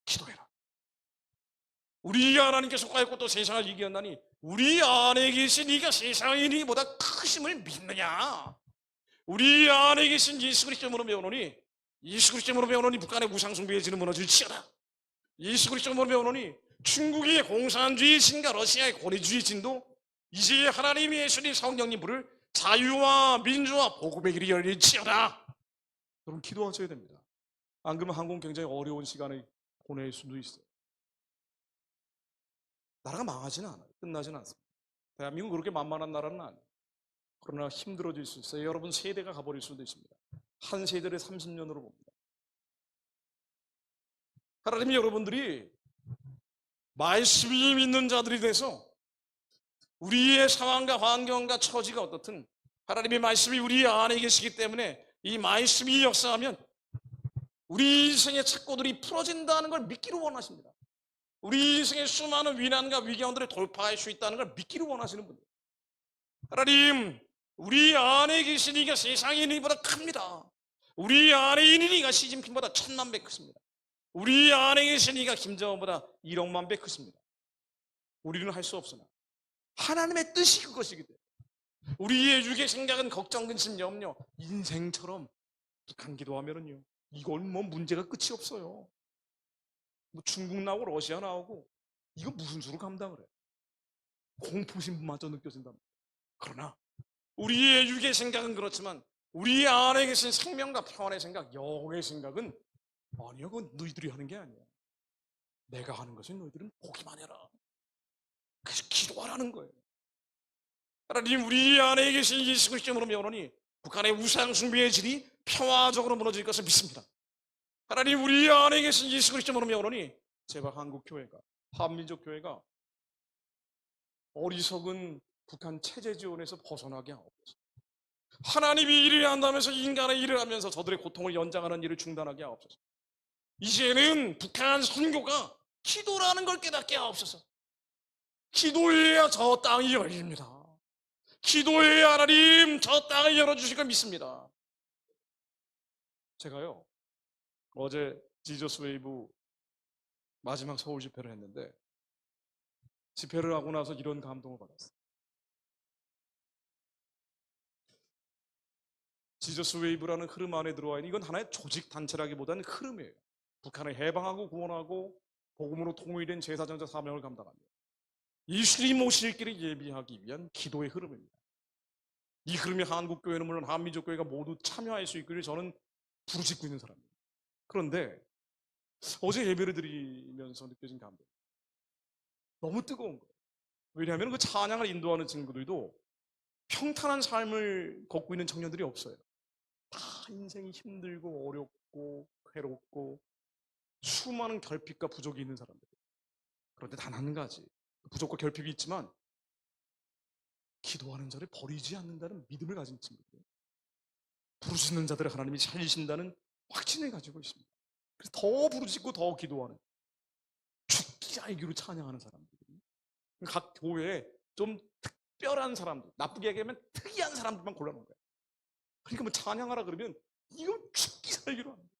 기도해라. 우리 하나님께 속하였고 또 세상을 이기었나니 우리 안에 계신 이가 세상의 이보다 크심을 믿느냐? 우리 안에 계신 예수 그리스도로 배우노니 예수 그리스도로 배우노니 북한의 우상숭배의 진은 무너질지어다. 예수 그리스도로 배우노니 중국의 공산주의 진과 러시아의 권위주의 진도 이제 하나님 예수님 성령님 부를 자유와 민주와 복음의 길이 열릴지어다. 여러분 기도하셔야 됩니다. 안 그러면 한국은 굉장히 어려운 시간을 보낼 수도 있어요. 나라가 망하지는 않아요. 끝나지는 않습니다. 대한민국은 그렇게 만만한 나라는 아니에요. 그러나 힘들어질 수 있어요. 여러분 세대가 가버릴 수도 있습니다. 한 세대를 30년으로 봅니다. 하나님이 여러분들이 말씀이 믿는 자들이 돼서 우리의 상황과 환경과 처지가 어떻든 하나님의 말씀이 우리 안에 계시기 때문에 이 말씀이 역사하면 우리 인생의 착고들이 풀어진다는 걸 믿기로 원하십니다. 우리 인생의 수많은 위난과 위기들을 돌파할 수 있다는 걸 믿기로 원하시는 분들. 하나님, 우리 안에 계신 이가 세상에 있는 이보다 큽니다. 우리 안에 있는 이가 시진핑보다 1000만 배 크습니다. 우리 안에 계신 이가 김정은보다 1억만 배 크습니다. 우리는 할 수 없으나 하나님의 뜻이 그것이기 때문에 우리의 육의 생각은 걱정, 근심, 염려, 인생처럼 북한 기도하면은요, 이건 뭐 문제가 끝이 없어요. 뭐 중국 나오고 러시아 나오고 이거 무슨 수로 감당을 해? 공포심마저 느껴진답니다. 그러나 우리의 육의 생각은 그렇지만 우리 안에 계신 생명과 평안의 생각, 영의 생각은 아니요, 그건 너희들이 하는 게 아니야. 내가 하는 것은 너희들은 보기만 해라. 그래서 기도하라는 거예요. 하나님, 우리 안에 계신 예수 그리스도로 명하노니 북한의 우상 숭배의 질이 평화적으로 무너질 것을 믿습니다. 하나님, 우리 안에 계신 예수 그리스도로 명하노니 제발 한국 교회가, 한민족 교회가 어리석은 북한 체제 지원에서 벗어나게 하옵소서. 하나님이 일을 한다면서 인간의 일을 하면서 저들의 고통을 연장하는 일을 중단하게 하옵소서. 이제는 북한 선교가 기도라는 걸 깨닫게 하옵소서. 기도해야 저 땅이 열립니다. 기도해야 하나님 저 땅을 열어주실 걸 믿습니다. 제가요, 어제 지저스 웨이브 마지막 서울 집회를 했는데 집회를 하고 나서 이런 감동을 받았어요. 지저스 웨이브라는 흐름 안에 들어와 있는, 이건 하나의 조직 단체라기보다는 흐름이에요. 북한을 해방하고 구원하고 복음으로 통일된 제사장자 사명을 감당합니다. 예수님 오실 길을 예비하기 위한 기도의 흐름입니다. 이 흐름이 한국교회는 물론 한민족교회가 모두 참여할 수 있기를 저는 부르짖고 있는 사람입니다. 그런데 어제 예배를 드리면서 느껴진 감동, 너무 뜨거운 거예요. 왜냐하면 그 찬양을 인도하는 친구들도 평탄한 삶을 걷고 있는 청년들이 없어요. 다 인생이 힘들고 어렵고 괴롭고 수많은 결핍과 부족이 있는 사람들. 그런데 단 한 가지, 부족과 결핍이 있지만 기도하는 자를 버리지 않는다는 믿음을 가진 친구들, 부르짖는 자들을 하나님이 살리신다는 확신을 가지고 있습니다. 그래서 더 부르짖고 더 기도하는, 죽기 알기로 찬양하는 사람들, 각 교회에 좀 특별한 사람들, 나쁘게 얘기하면 특이한 사람들만 골라놓은 거예요. 그러니까 뭐 찬양하라 그러면 이거 죽기 살기로 하는 거예요.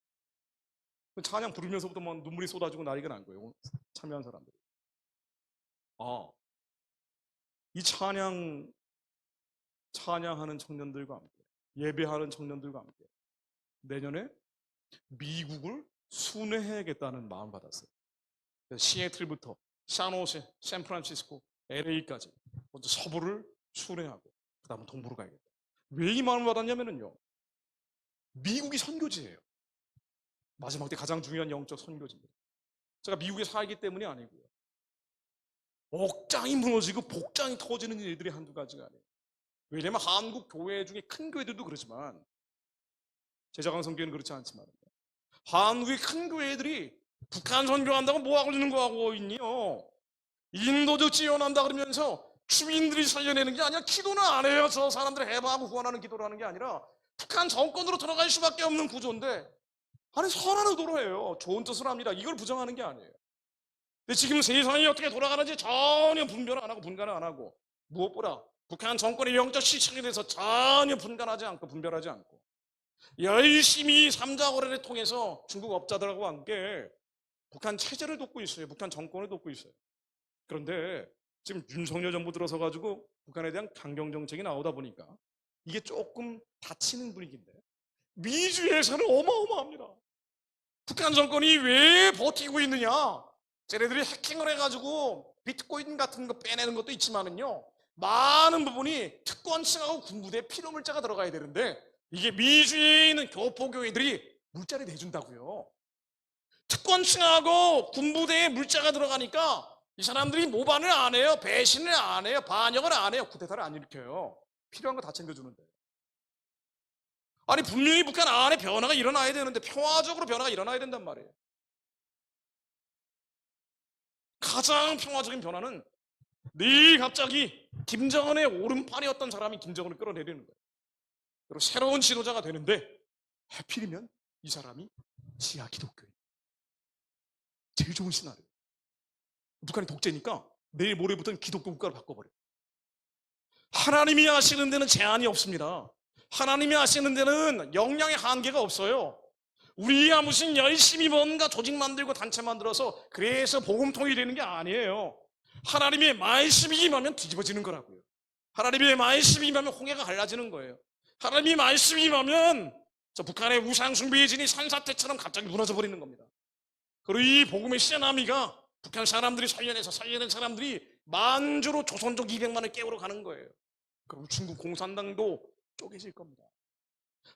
찬양 부르면서부터 막 눈물이 쏟아지고 난리가 난 거예요, 참여한 사람들이. 이 찬양하는 청년들과 함께, 예배하는 청년들과 함께 내년에 미국을 순회해야겠다는 마음 받았어요. 시애틀부터 샤노세, 샌프란시스코, LA까지 먼저 서부를 순회하고 그 다음은 동부로 가야겠다. 왜 이 마음을 받았냐면요, 미국이 선교지예요. 마지막 때 가장 중요한 영적 선교지입니다. 제가 미국에 살기 때문이 아니고요, 옥장이 무너지고 복장이 터지는 일들이 한두 가지가 아니에요. 왜냐하면 한국 교회 중에 큰 교회들도 그렇지만 제자강성교회는 그렇지 않지만 한국의 큰 교회들이 북한 선교한다고 뭐하고 있는 거하고 있니요? 인도적 지원한다 그러면서 주민들이 살려내는 게 아니라 기도는 안 해요. 저 사람들을 해방하고 구원하는 기도를 하는 게 아니라 북한 정권으로 들어갈 수밖에 없는 구조인데, 아니 선한 의도로 해요. 좋은 뜻으로 합니다. 이걸 부정하는 게 아니에요. 근데 지금 세상이 어떻게 돌아가는지 전혀 분별을 안 하고 분간을 안 하고, 무엇보다 북한 정권의 영적 시청에 대해서 전혀 분간하지 않고 분별하지 않고 열심히 삼자 거래를 통해서 중국 업자들하고 함께 북한 체제를 돕고 있어요. 북한 정권을 돕고 있어요. 그런데 지금 윤석열 정부 들어서 가지고 북한에 대한 강경 정책이 나오다 보니까 이게 조금 다치는 분위기인데, 미주에서는 어마어마합니다. 북한 정권이 왜 버티고 있느냐? 쟤네들이 해킹을 해가지고 비트코인 같은 거 빼내는 것도 있지만은요, 많은 부분이 특권층하고 군부대에 필요물자가 들어가야 되는데 이게 미주에 있는 교포교회들이 물자를 내준다고요. 특권층하고 군부대에 물자가 들어가니까 이 사람들이 모반을 안 해요. 배신을 안 해요. 반역을 안 해요. 쿠데타를 안 일으켜요. 필요한 거 다 챙겨주는데. 아니 분명히 북한 안에 변화가 일어나야 되는데 평화적으로 변화가 일어나야 된단 말이에요. 가장 평화적인 변화는 내일 갑자기 김정은의 오른팔이었던 사람이 김정은을 끌어내리는 거예요. 그리고 새로운 지도자가 되는데 하필이면 이 사람이 지하 기독교예요. 제일 좋은 시나리오. 북한이 독재니까 내일 모레부터는 기독교 국가로 바꿔버려요. 하나님이 하시는 데는 제한이 없습니다. 하나님이 하시는 데는 역량의 한계가 없어요. 우리야 무슨 열심히 뭔가 조직 만들고 단체 만들어서 그래서 복음통이 되는 게 아니에요. 하나님의 말씀이 임하면 뒤집어지는 거라고요. 하나님의 말씀이 임하면 홍해가 갈라지는 거예요. 하나님의 말씀이 임하면 저 북한의 우상숭배의 진이 산사태처럼 갑자기 무너져 버리는 겁니다. 그리고 이 복음의 쓰나미가 북한 사람들이 살려낸 사람들이 만주로 조선족 200만을 깨우러 가는 거예요. 그럼 중국 공산당도 쪼개질 겁니다.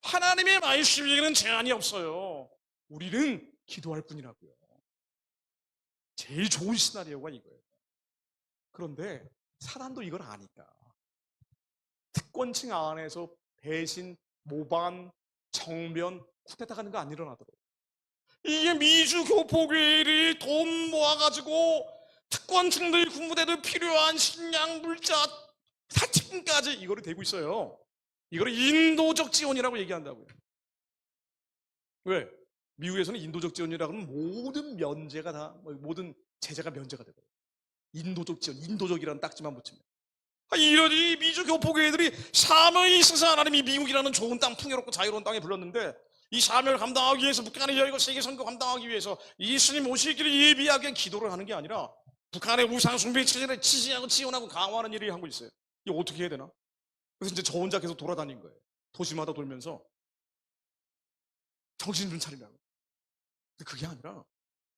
하나님의 말씀에는 제한이 없어요. 우리는 기도할 뿐이라고요. 제일 좋은 시나리오가 이거예요. 그런데 사단도 이걸 아니까 특권층 안에서 배신, 모반, 정변, 쿠데타 가는 거 안 일어나더라고요. 이게 미주교포교회를 돈 모아가지고 특권층들 군부대들 필요한 식량, 물자, 사칭까지 이거를 대고 있어요. 이거를 인도적 지원이라고 얘기한다고요. 왜? 미국에서는 인도적 지원이라고 하면 모든 면제가 다, 모든 제재가 면제가 되거든요. 인도적 지원, 인도적이라는 딱지만 붙이면. 이런 이 미주 교포교회들이 사명이 있어서 하나님이 미국이라는 좋은 땅, 풍요롭고 자유로운 땅에 불렀는데 이 사명을 감당하기 위해서 북한의 열고 세계 선거 감당하기 위해서 예수님 오실 길을 예비하기 위한 기도를 하는 게 아니라 북한의 우상 숭배 체제를 지지하고 지원하고 강화하는 일을 하고 있어요. 이거 어떻게 해야 되나? 그래서 이제 저 혼자 계속 돌아다닌 거예요. 도시마다 돌면서 정신 좀 차리라고. 근데 그게 아니라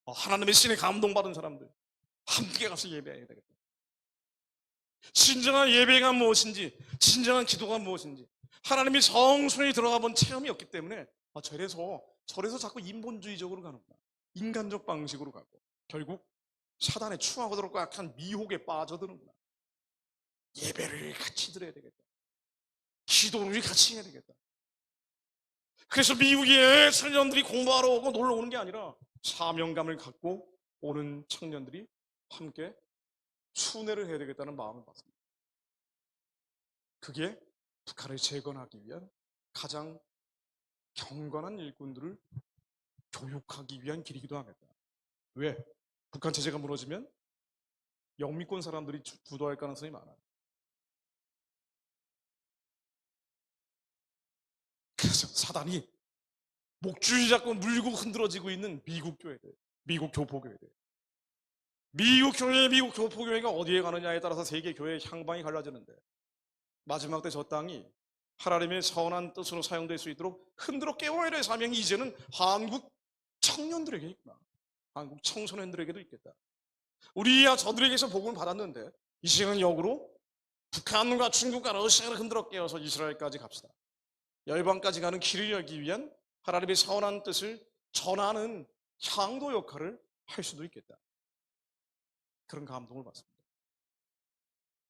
하나님의 신에 감동받은 사람들 함께 가서 예배해야 되겠다. 진정한 예배가 무엇인지, 진정한 기도가 무엇인지 하나님의 성소에 들어가 본 체험이 없기 때문에 저래서 자꾸 인본주의적으로 가는구나. 인간적 방식으로 가고 결국 사단의 추하고 약한 미혹에 빠져드는구나. 예배를 같이 드려야 되겠다. 기도를 같이 해야 되겠다. 그래서 미국의 청년들이 공부하러 오고 놀러 오는 게 아니라 사명감을 갖고 오는 청년들이 함께 순회를 해야 되겠다는 마음을 받습니다. 그게 북한을 재건하기 위한 가장 경건한 일꾼들을 교육하기 위한 길이기도 하겠다. 왜? 북한 체제가 무너지면 영미권 사람들이 주도할 가능성이 많아요. 그래서 사단이 목줄 잡고 물고 흔들어지고 있는 미국 교회들, 미국 교포교회들. 미국 교회, 미국 교포교회가 어디에 가느냐에 따라서 세계 교회의 향방이 갈라지는데 마지막 때 저 땅이 하나님의 선한 뜻으로 사용될 수 있도록 흔들어 깨워야 될 사명이 이제는 한국 청년들에게 있구나. 한국 청소년들에게도 있겠다. 우리야 저들에게서 복음을 받았는데 이제는 역으로 북한과 중국과 러시아를 흔들어 깨워서 이스라엘까지 갑시다. 열방까지 가는 길을 열기 위한 하나님의 선한 뜻을 전하는 향도 역할을 할 수도 있겠다. 그런 감동을 받습니다.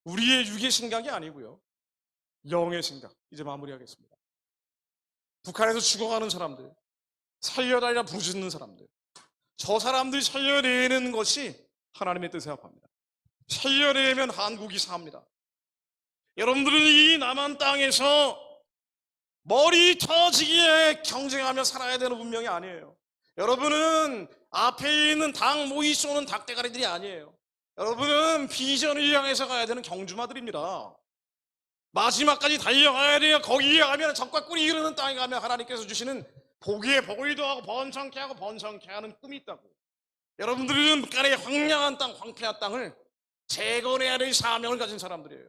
우리의 육의 생각이 아니고요. 영의 생각. 이제 마무리하겠습니다. 북한에서 죽어가는 사람들, 살려달라 부르짖는 사람들, 저 사람들 살려내는 것이 하나님의 뜻에 합합니다. 살려내면 한국이 삽니다. 여러분들은 이 남한 땅에서 머리 터지기에 경쟁하며 살아야 되는 운명이 아니에요. 여러분은 앞에 있는 닭 모이 쏘는 닭대가리들이 아니에요. 여러분은 비전을 향해서 가야 되는 경주마들입니다. 마지막까지 달려가야 돼요. 거기에 가면 적과 꿀이 흐르는 땅에 가면 하나님께서 주시는 복의 복을 더하고 번성케 하고 번성케 하는 꿈이 있다고. 여러분들은 북한의 황량한 땅, 황폐한 땅을 재건해야 될 사명을 가진 사람들이에요.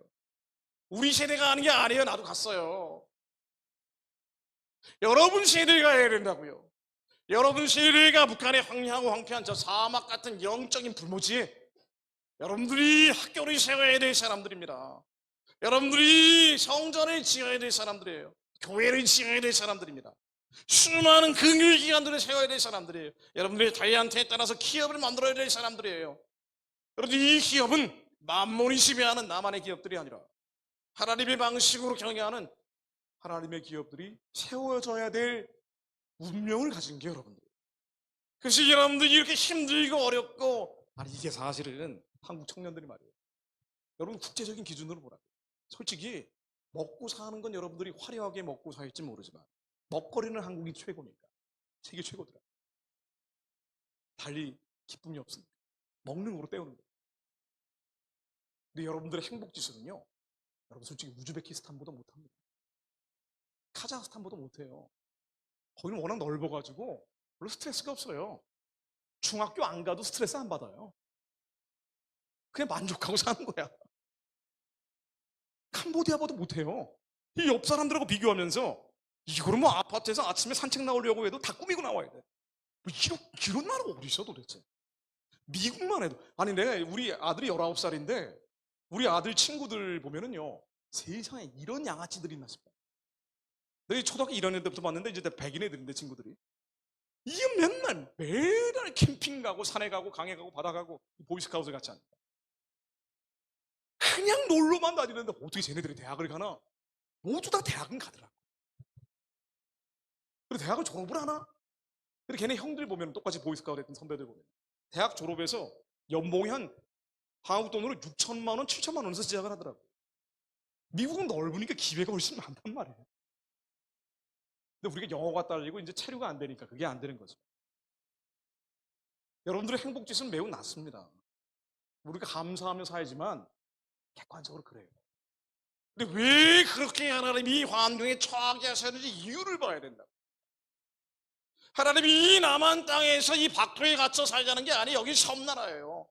우리 세대가 하는 게 아니에요. 나도 갔어요. 여러분 세대가 해야 된다고요. 여러분 세대가 북한의 황량하고 황폐한 저 사막 같은 영적인 불모지에 여러분들이 학교를 세워야 될 사람들입니다. 여러분들이 성전을 지어야 될 사람들이에요. 교회를 지어야 될 사람들입니다. 수많은 긍휼기관들을 세워야 될 사람들이에요. 여러분들의 달란트에 따라서 기업을 만들어야 될 사람들이에요. 여러분 이 기업은 만몬이 지배하는 나만의 기업들이 아니라 하나님의 방식으로 경영하는 하나님의 기업들이 세워져야 될 운명을 가진 게 여러분들. 그래서 여러분들이 이렇게 힘들고 어렵고, 아니 이게 사실은 한국 청년들이 말이에요. 여러분 국제적인 기준으로 보라고. 솔직히 먹고 사는 건 여러분들이 화려하게 먹고 살지 모르지만 먹거리는 한국이 최고니까. 세계 최고더라. 달리 기쁨이 없습니다. 먹는 거로 때우는 거예요. 근데 여러분들의 행복 지수는요, 여러분 솔직히 우즈베키스탄보다 못합니다. 카자흐스탄보다 못해요. 거기는 워낙 넓어가지고 별로 스트레스가 없어요. 중학교 안 가도 스트레스 안 받아요. 그냥 만족하고 사는 거야. 캄보디아보다 못해요. 이 옆 사람들하고 비교하면서 이거를 뭐 아파트에서 아침에 산책 나오려고 해도 다 꾸미고 나와야 돼. 뭐 이런 나라가 어디 있어 도대체. 미국만 해도. 아니 내가 우리 아들이 19살인데 우리 아들 친구들 보면은요, 세상에 이런 양아치들이 있나 싶어요. 내가 초등학교 1학년 때부터 봤는데 이제 100인 애들인데 친구들이. 이게 매일 캠핑 가고 산에 가고 강에 가고 바다 가고 보이스카우트 같이 하니까. 그냥 놀러만 다니는데 어떻게 쟤네들이 대학을 가나? 모두 다 대학은 가더라고. 그리고 대학을 졸업을 하나? 그리고 걔네 형들 보면 똑같이 보이스카우트 했던 선배들 보면 대학 졸업해서 연봉이 한 한국 돈으로 6천만 원, 7천만 원에서 시작을 하더라고. 미국은 넓으니까 기회가 훨씬 많단 말이에요. 근데 우리가 영어가 딸리고 이제 체류가 안 되니까 그게 안 되는 거죠. 여러분들의 행복 지수는 매우 낮습니다. 우리가 감사하며 살지만 객관적으로 그래요. 근데 왜 그렇게 하나님이 환경에 처하게 하셨는지 이유를 봐야 된다. 하나님이 이 남한 땅에서 이 박토에 갇혀 살자는 게 아니에요. 여기 섬나라예요.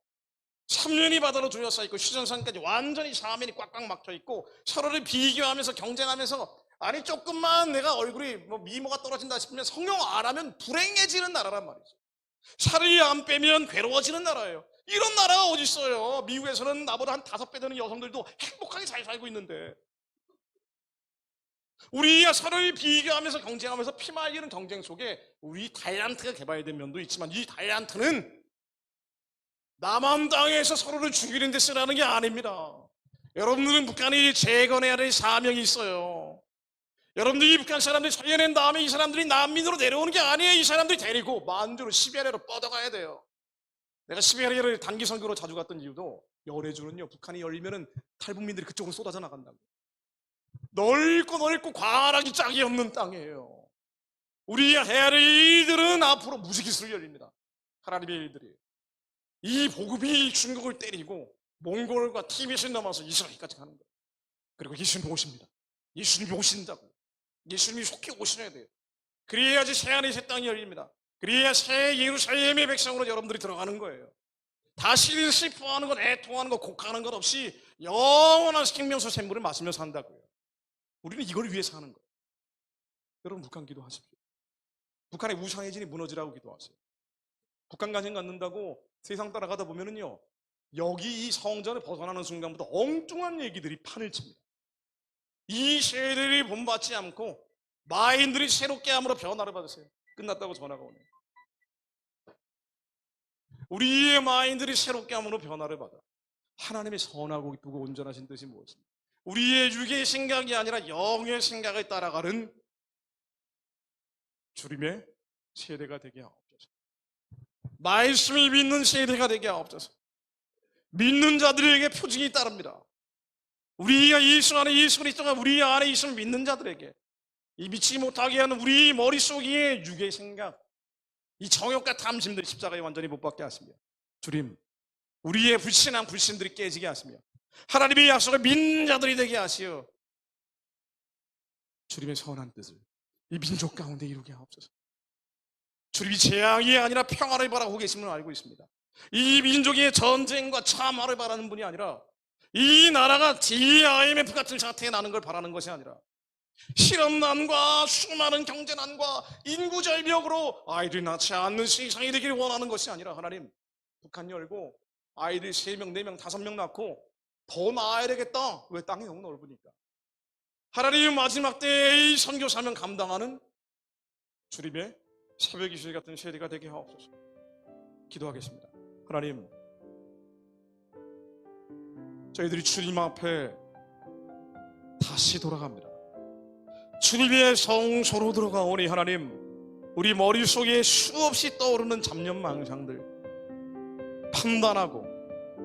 3년이 바다로 둘러싸여 있고 휴전선까지 완전히 사면이 꽉꽉 막혀 있고 서로를 비교하면서 경쟁하면서, 아니 조금만 내가 얼굴이 뭐 미모가 떨어진다 싶으면 성령 안 하면 불행해지는 나라란 말이죠. 살을 안 빼면 괴로워지는 나라예요. 이런 나라가 어디 있어요. 미국에서는 나보다 한 5배 되는 여성들도 행복하게 잘 살고 있는데, 우리가 서로를 비교하면서 경쟁하면서 피말리는 경쟁 속에 우리 달란트가 개발된 면도 있지만 이 달란트는 남한 땅에서 서로를 죽이는 데 쓰라는 게 아닙니다. 여러분들은 북한이 재건해야 될 사명이 있어요. 여러분들이 북한 사람들이 살려낸 다음에 이 사람들이 난민으로 내려오는 게 아니에요. 이 사람들이 데리고 만주로 시베리아로 뻗어가야 돼요. 내가 시베리아를 단기 선교로 자주 갔던 이유도 열애주는요, 북한이 열리면은 탈북민들이 그쪽으로 쏟아져 나간다고. 넓고 광활하기 짝이 없는 땅이에요. 우리 헤아리 일들은 앞으로 무지기수로 열립니다. 하나님의 일들이. 이 복음이 중국을 때리고 몽골과 티벳을 넘어서 이스라엘까지 가는 거예요. 그리고 예수님이 오십니다. 예수님이 오신다고. 예수님이 속히 오셔야 돼요. 그래야지 새하늘의 새 땅이 열립니다. 그래야 새 예루살렘의 백성으로 여러분들이 들어가는 거예요. 다시 슬퍼하는 것, 애통하는 것, 곡하는 것 없이 영원한 생명수 샘물을 마시며 산다고요. 우리는 이걸 위해서 하는 거예요. 여러분 북한 기도하십시오. 북한의 우상의 진이 무너지라고 기도하세요. 북한 간증 갖는다고 세상 따라가다 보면은요, 여기 이 성전을 벗어나는 순간부터 엉뚱한 얘기들이 판을 칩니다. 이 세대들이 본받지 않고 마인들이 새롭게 함으로 변화를 받으세요. 끝났다고 전화가 오네요. 우리의 마인들이 새롭게 함으로 변화를 받아. 하나님의 선하고 기쁘고 온전하신 뜻이 무엇입니까? 우리의 육의 생각이 아니라 영의 생각을 따라가는 주님의 세대가 되게 하옵소서. 말씀을 믿는 세대가 되게 하옵소서. 믿는 자들에게 표징이 따릅니다. 우리가 예수 안에 예수 그리스도가 우리 안에 있으면 믿는 자들에게 이 믿지 못하게 하는 우리 머릿속에 육의 생각, 이 정욕과 탐심들이 십자가에 완전히 못 박게 하시며, 주님 우리의 불신한 불신들이 깨지게 하시며 하나님의 약속을 믿는 자들이 되게 하시어 주님의 선한 뜻을 이 민족 가운데 이루게 하옵소서. 주님이 재앙이 아니라 평화를 바라고 계심을 알고 있습니다. 이 민족의 전쟁과 참화를 바라는 분이 아니라 이 나라가 IMF 같은 사태에 나는 걸 바라는 것이 아니라 실업난과 수많은 경제난과 인구절벽으로 아이들이 낳지 않는 세상이 되기를 원하는 것이 아니라, 하나님 북한 열고 아이들 3명, 4명, 5명 낳고 더 낳아야 되겠다. 왜? 땅이 너무 넓으니까. 하나님 마지막 때의 선교 사명 감당하는 주님의 새벽 이슬 같은 세대가 되게 하옵소서. 기도하겠습니다. 하나님, 저희들이 주님 앞에 다시 돌아갑니다. 주님의 성소로 들어가오니 하나님, 우리 머릿속에 수없이 떠오르는 잡념망상들, 판단하고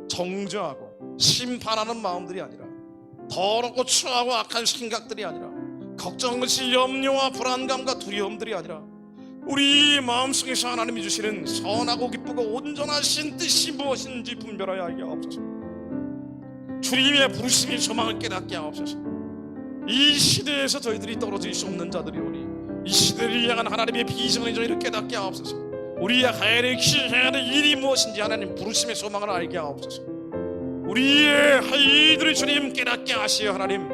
정죄하고 심판하는 마음들이 아니라, 더럽고 추하고 악한 생각들이 아니라, 걱정같이 염려와 불안감과 두려움들이 아니라, 우리 마음속에서 하나님이 주시는 선하고 기쁘고 온전하신 뜻이 무엇인지 분별하여 알게 하옵소서. 주님의 부르심이 소망을 깨닫게 하옵소서. 이 시대에서 저희들이 떨어질 수 없는 자들이오니 이 시대를 향한 하나님의 비전을 저희를 깨닫게 하옵소서. 우리가 가야 될 길, 해야 될 일이 무엇인지 하나님 부르심의 소망을 알게 하옵소서. 우리의 할 일들을 주님 깨닫게 하시어 하나님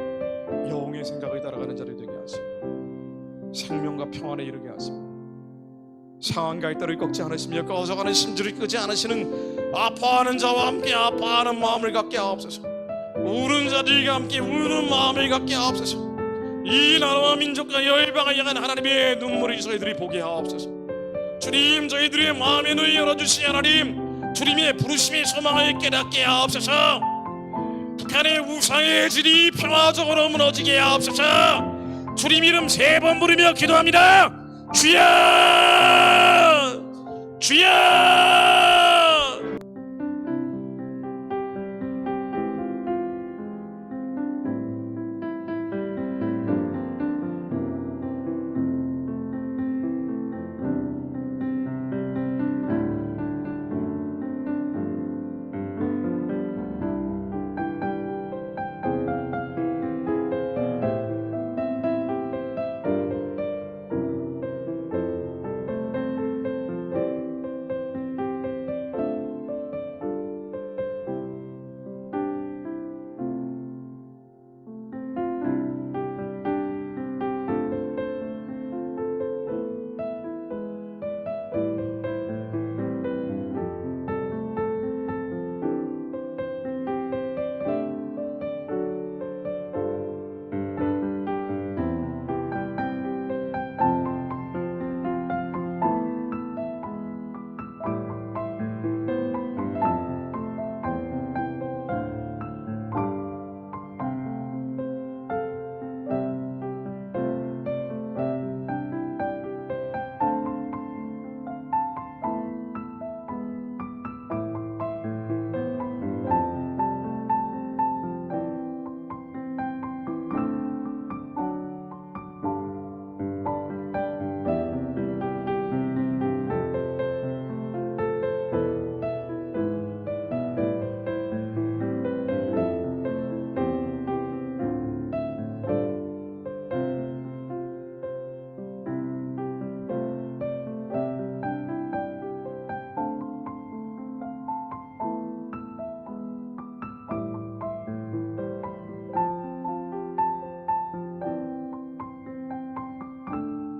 영의 생각을 따라가는 자를 되게 하시고 생명과 평안에 이르게 하시고 상한 갈대를 꺾지 않으시며 꺼져가는 심줄을 끄지 않으시는 아파하는 자와 함께 아파하는 마음을 갖게 하옵소서. 우는 자들과 함께 우는 마음을 갖게 하옵소서. 이 나라와 민족과 열방을 향한 하나님의 눈물을 저희들이 보게 하옵소서. 주님, 저희들의 마음의 눈을 열어주시 하나님, 주님의 부르심의 소망을 깨닫게 하옵소서. 북한의 우상의 질이 평화적으로 무너지게 하옵소서. 주님 이름 3번 부르며 기도합니다. 주여, 주여.